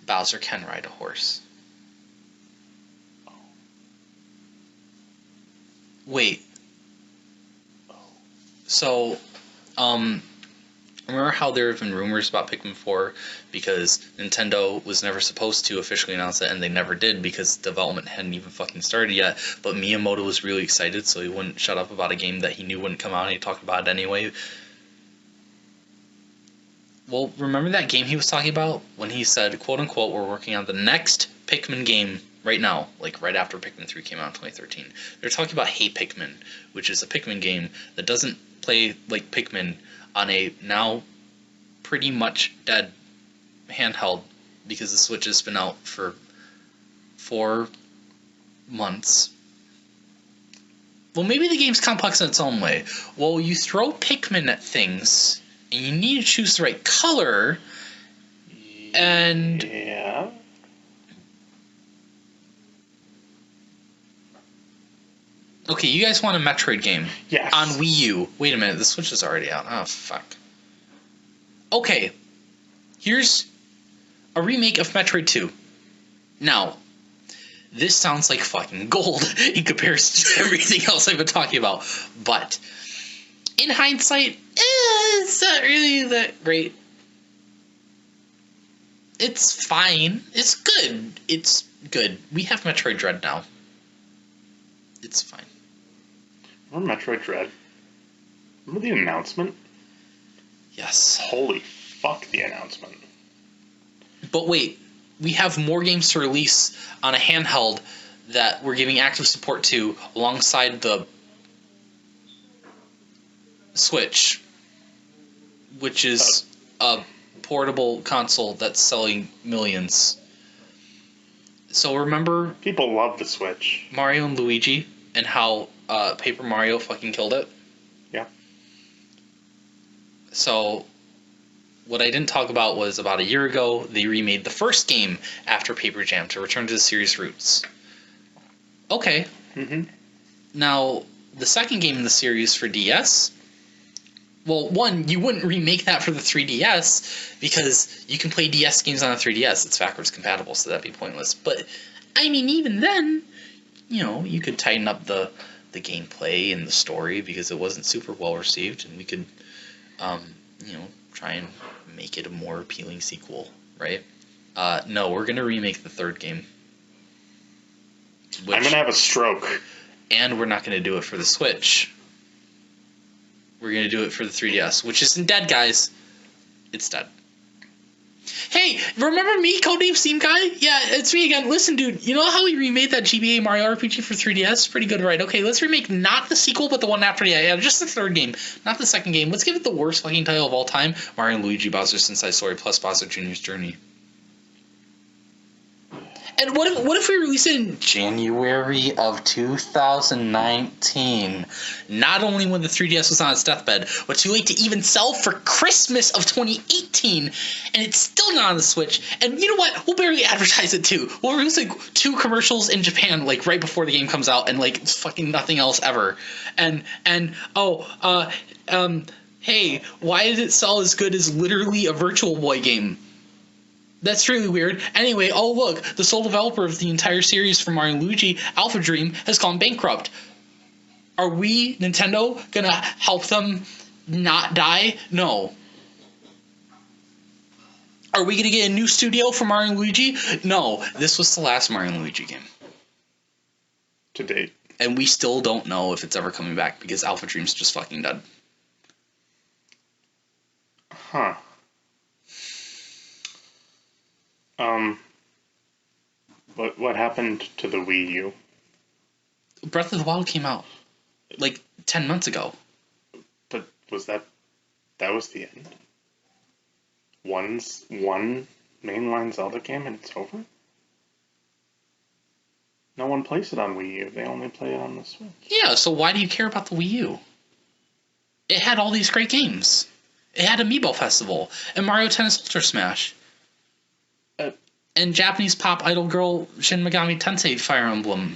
Bowser can ride a horse. Wait. So, remember how there have been rumors about Pikmin 4 because Nintendo was never supposed to officially announce it, and they never did because development hadn't even fucking started yet, but Miyamoto was really excited, so he wouldn't shut up about a game that he knew wouldn't come out, and he talked about it anyway. Well, remember that game he was talking about when he said, quote-unquote, we're working on the next Pikmin game right now, like right after Pikmin 3 came out in 2013. They're talking about Hey Pikmin, which is a Pikmin game that doesn't play like Pikmin on a now pretty much dead handheld because the Switch has been out for 4 months. Well, maybe the game's complex in its own way. Well, you throw Pikmin at things, and you need to choose the right color, and... Yeah. Okay, you guys want a Metroid game. Yes. On Wii U. Wait a minute, the Switch is already out. Oh, fuck. Okay, here's a remake of Metroid 2. Now, this sounds like fucking gold in comparison to everything else I've been talking about. But, in hindsight, it's not really that great. It's fine. It's good. It's good. We have Metroid Dread now. It's fine. Remember Metroid Dread? Remember the announcement? Yes. Holy fuck, the announcement. But wait, we have more games to release on a handheld that we're giving active support to alongside the Switch, which is a portable console that's selling millions. So remember... People love the Switch. Mario and Luigi and how Paper Mario fucking killed it? Yeah. So, what I didn't talk about was about a year ago, they remade the first game after Paper Jam to return to the series' roots. Okay. Mm-hmm. Now, the second game in the series for DS. Well, one, you wouldn't remake that for the 3DS because you can play DS games on a 3DS. It's backwards compatible, so that'd be pointless. But I mean, even then, you could tighten up the gameplay and the story because it wasn't super well received, and we could, try and make it a more appealing sequel, right? No, we're gonna remake the third game. I'm gonna have a stroke. And we're not gonna do it for the Switch. We're gonna do it for the 3DS, which isn't dead, guys. It's dead. Hey, remember me, Codename Steam Guy? Yeah, it's me again. Listen, dude, you know how we remade that GBA Mario RPG for 3DS? Pretty good, right? Okay, let's remake not the sequel, but the one after. Yeah, just the third game, not the second game. Let's give it the worst fucking title of all time: Mario and Luigi Bowser's Inside Story plus Bowser Jr.'s Journey. And what if we release it in January of 2019? Not only when the 3DS was on its deathbed, but too late to even sell for Christmas of 2018, and it's still not on the Switch. And you know what? We'll barely advertise it too. We'll release like 2 commercials in Japan, like right before the game comes out, and like fucking nothing else ever. Hey, why did it sell as good as literally a Virtual Boy game? That's really weird. Anyway, oh look, the sole developer of the entire series for Mario and Luigi, Alpha Dream, has gone bankrupt. Are we, Nintendo, gonna help them not die? No. Are we gonna get a new studio for Mario and Luigi? No. This was the last Mario and Luigi game. To date. And we still don't know if it's ever coming back because Alpha Dream's just fucking dead. Huh. What happened to the Wii U? Breath of the Wild came out like 10 months ago. But was that was the end? One mainline Zelda game and it's over? No one plays it on Wii U. They only play it on the Switch. Yeah, so why do you care about the Wii U? It had all these great games. It had Amiibo Festival and Mario Tennis Ultra Smash. And Japanese pop idol girl Shin Megami Tensei Fire Emblem.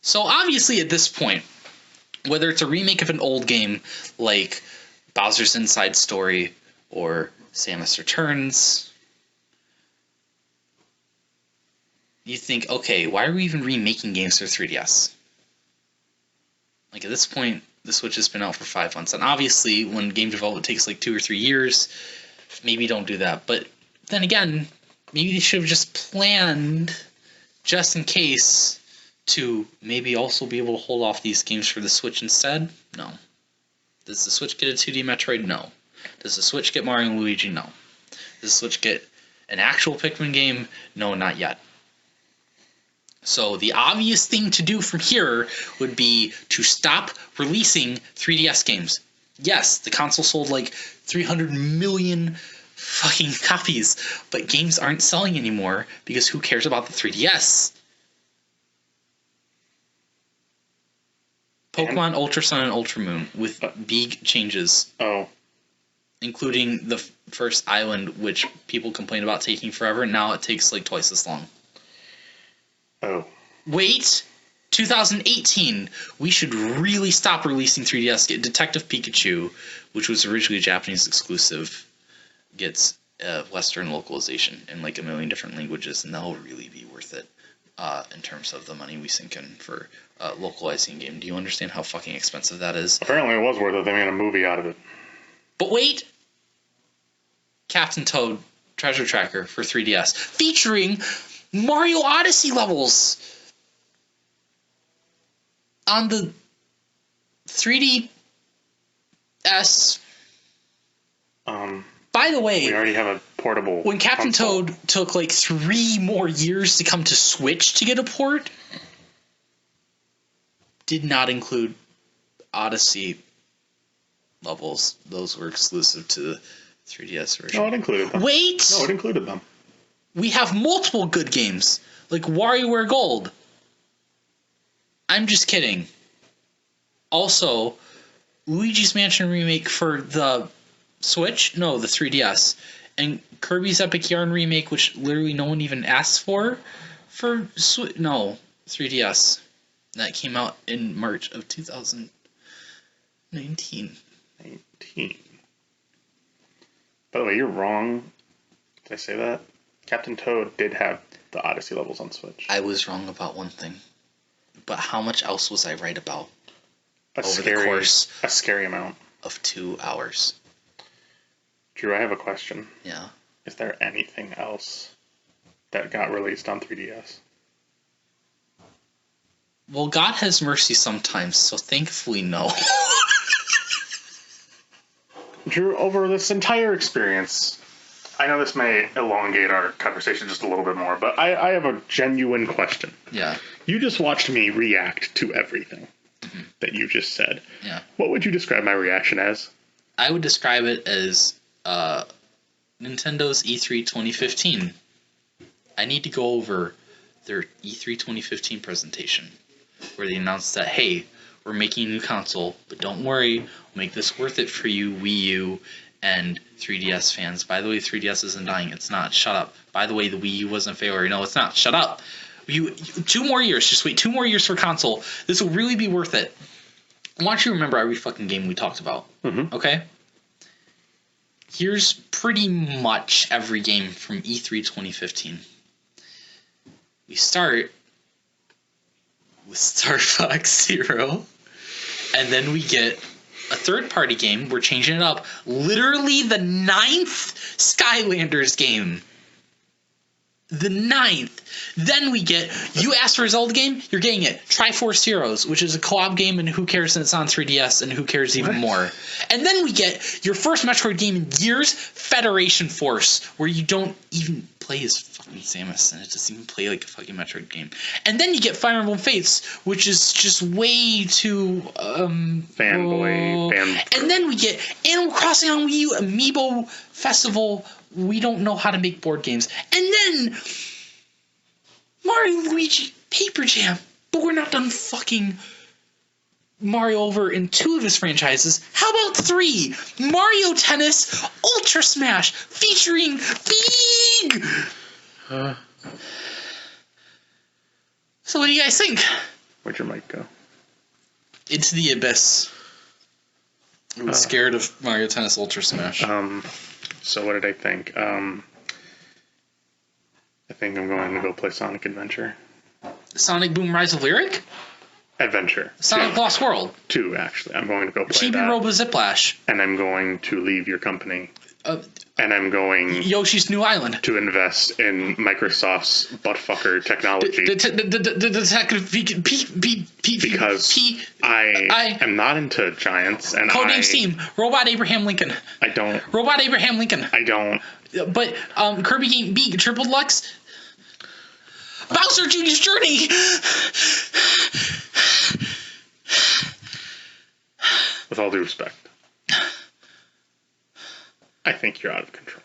So obviously at this point, whether it's a remake of an old game like Bowser's Inside Story or Samus Returns, you think, okay, why are we even remaking games for 3DS? Like at this point, the Switch has been out for 5 months, and obviously when game development takes like 2 or 3 years, maybe don't do that. But then again, maybe they should have just planned just in case to maybe also be able to hold off these games for the Switch instead. No. Does the Switch get a 2D Metroid? No. Does the Switch get Mario and Luigi? No. Does the Switch get an actual Pikmin game? No, not yet. So the obvious thing to do from here would be to stop releasing 3DS games. Yes, the console sold like 300 million fucking copies, but games aren't selling anymore because who cares about the 3DS? Pokemon Ultra Sun and Ultra Moon with big changes. Oh. Including the first island, which people complain about taking forever, and now it takes like twice as long. Oh. Wait, 2018. We should really stop releasing 3DS. Detective Pikachu, which was originally a Japanese exclusive, gets Western localization in like a million different languages, and that'll really be worth it in terms of the money we sink in for localizing a game. Do you understand how fucking expensive that is? Apparently it was worth it. They made a movie out of it. But wait! Captain Toad Treasure Tracker for 3DS, featuring Mario Odyssey levels on the 3DS. By the way, we already have a portable. When Captain console. Toad took like 3 more years to come to Switch to get a port, did not include Odyssey levels. Those were exclusive to the 3DS version. No, it included them. Wait! No, it included them. We have multiple good games, like WarioWare Gold. I'm just kidding. Also, Luigi's Mansion remake for the Switch? No, the 3DS. and Kirby's Epic Yarn remake, which literally no one even asked for 3DS. That came out in March of 2019. 19. By the way, you're wrong. Did I say that? Captain Toad did have the Odyssey levels on Switch. I was wrong about one thing. But how much else was I right about? A scary amount. Of 2 hours. Drew, I have a question. Yeah. Is there anything else that got released on 3DS? Well, God has mercy sometimes, so thankfully no. Drew, over this entire experience, I know this may elongate our conversation just a little bit more, but I have a genuine question. Yeah. You just watched me react to everything that you just said. Yeah. What would you describe my reaction as? I would describe it as Nintendo's E3 2015. I need to go over their E3 2015 presentation, where they announced that, hey, we're making a new console, but don't worry, we'll make this worth it for you, Wii U and 3DS fans. By the way, 3DS isn't dying. It's not. Shut up. By the way, the Wii U wasn't a failure. No, it's not. Shut up. You 2 more years. Just wait 2 more years for console. This will really be worth it. I want you to remember every fucking game we talked about. Mm-hmm. Okay? Here's pretty much every game from E3 2015. We start with Star Fox Zero, and then we get a third-party game. We're changing it up. Literally the 9th Skylanders game. The 9th. Then we get, you asked for a Zelda game, you're getting it. Triforce Heroes, which is a co-op game, and who cares, and it's on 3DS, and who cares even more. And then we get your first Metroid game in years, Federation Force, where you don't even play as fucking Samus, and it doesn't even play like a fucking Metroid game. And then you get Fire Emblem Fates, which is just way too fanboy. And then we get Animal Crossing on Wii U, Amiibo Festival. We don't know how to make board games. And then Mario Luigi Paper Jam. But we're not done fucking Mario over in 2 of his franchises. How about 3? Mario Tennis Ultra Smash featuring Big. So what do you guys think? Where'd your mic go? Into the abyss. I was scared of Mario Tennis Ultra Smash. So what did I think? I think I'm going to go play Sonic Adventure. Sonic Boom Rise of Lyric? Adventure. Sonic Lost World. 2, actually. I'm going to go play Chibi that. Robo Ziplash. And I'm going to leave your company. And I'm going Yoshi's New Island to invest in Microsoft's buttfucker technology. Because I am not into giants. And Codename Steam. Robot Abraham Lincoln. I don't. Robot Abraham Lincoln. I don't. But Kirby Game Beak Triple Deluxe. Bowser Jr.'s Journey. With all due respect, I think you're out of control.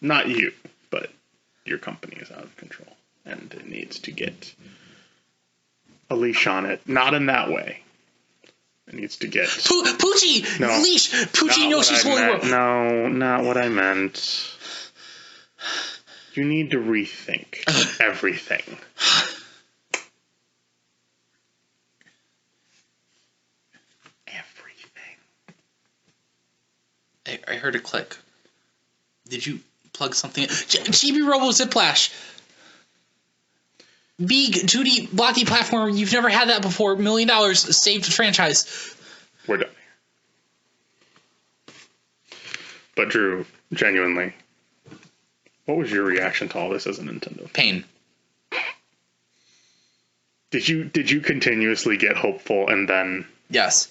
Not you, but your company is out of control. And it needs to get a leash on it. Not in that way. It needs to get... Poochie! No, Leash! Poochie and Yoshi's Holy World! No, not what I meant. You need to rethink everything. I heard a click. Did you plug something in? Chibi Robo Ziplash. Big 2D blocky platform. You've never had that before. $1 million saved franchise. We're done. But Drew, genuinely, what was your reaction to all this as a Nintendo? Pain. Did you continuously get hopeful and then... Yes.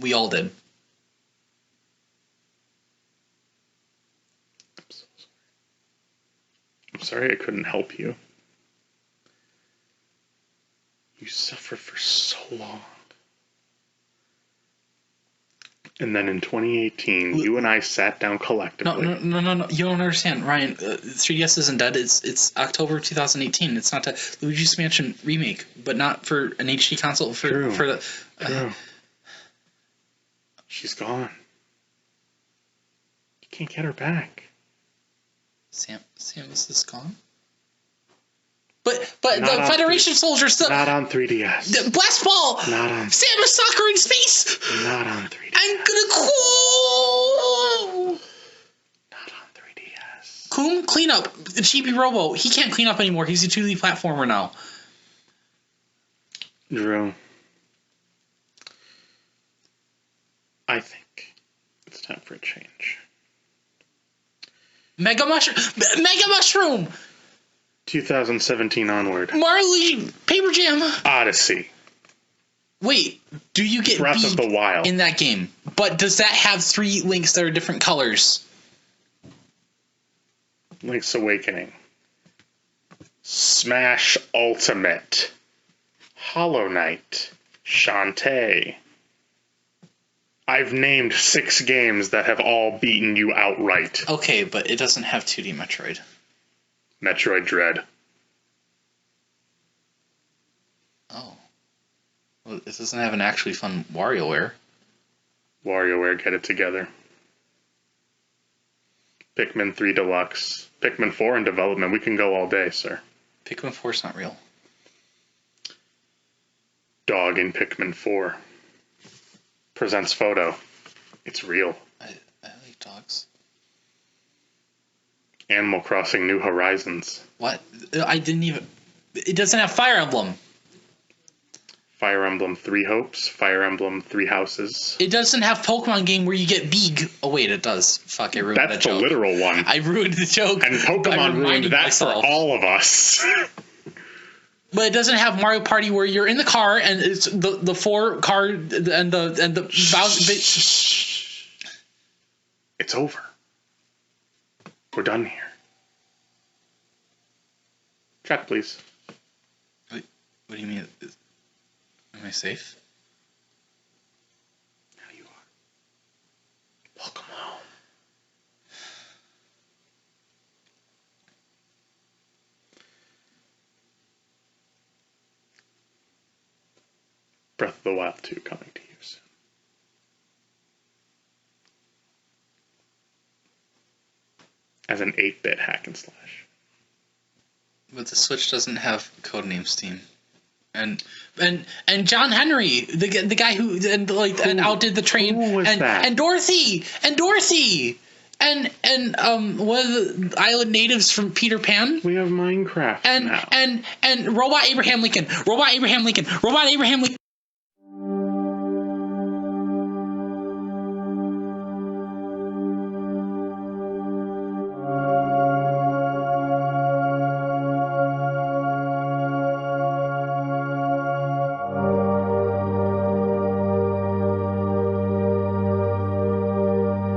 We all did. I'm sorry I couldn't help you. You suffered for so long. And then in 2018, you and I sat down collectively. No. You don't understand, Ryan. 3DS isn't dead. It's October 2018. It's not a Luigi's Mansion remake, but not for an HD console. For the. True. She's gone. You can't get her back. Samus is gone? But Not the on Federation soldiers still... Not on 3DS. The Blast Ball! Not on... Samus Soccer in space! Not on 3DS. I'm gonna cool! Not on 3DS. Coom, clean up. The Chibi Robo. He can't clean up anymore. He's a 2D platformer now. Drew. I think it's time for a change. Mega Mushroom! 2017 onward. Marley Paper Jam! Odyssey. Wait, do you get Breath of the Wild in that game? But does that have 3 links that are different colors? Link's Awakening. Smash Ultimate. Hollow Knight. Shantae. I've named 6 games that have all beaten you outright. Okay, but it doesn't have 2D Metroid. Metroid Dread. Oh. Well, it doesn't have an actually fun WarioWare. WarioWare, get it together. Pikmin 3 Deluxe. Pikmin 4 in development. We can go all day, sir. Pikmin 4 is not real. Dog in Pikmin 4. Presents photo. It's real. I like dogs. Animal Crossing New Horizons. What? I didn't even... It doesn't have Fire Emblem. Fire Emblem 3 Hopes. Fire Emblem 3 Houses. It doesn't have Pokemon game where you get Beeg. Oh wait, it does. Fuck, I ruined that joke. That's the literal one. I ruined the joke. And Pokemon ruined that myself. For all of us. But it doesn't have Mario Party where you're in the car and it's the 4 car and the It's over. We're done here. Check, please. What do you mean? Am I safe? Now you are. Welcome home. Breath of the Wild 2 coming to you soon. As an 8-bit hack and slash. But the Switch doesn't have Codename Steam. And John Henry, the guy who outdid the train, who was that? And Dorothy and one of the island natives from Peter Pan. We have Minecraft now. And Robot Abraham Lincoln.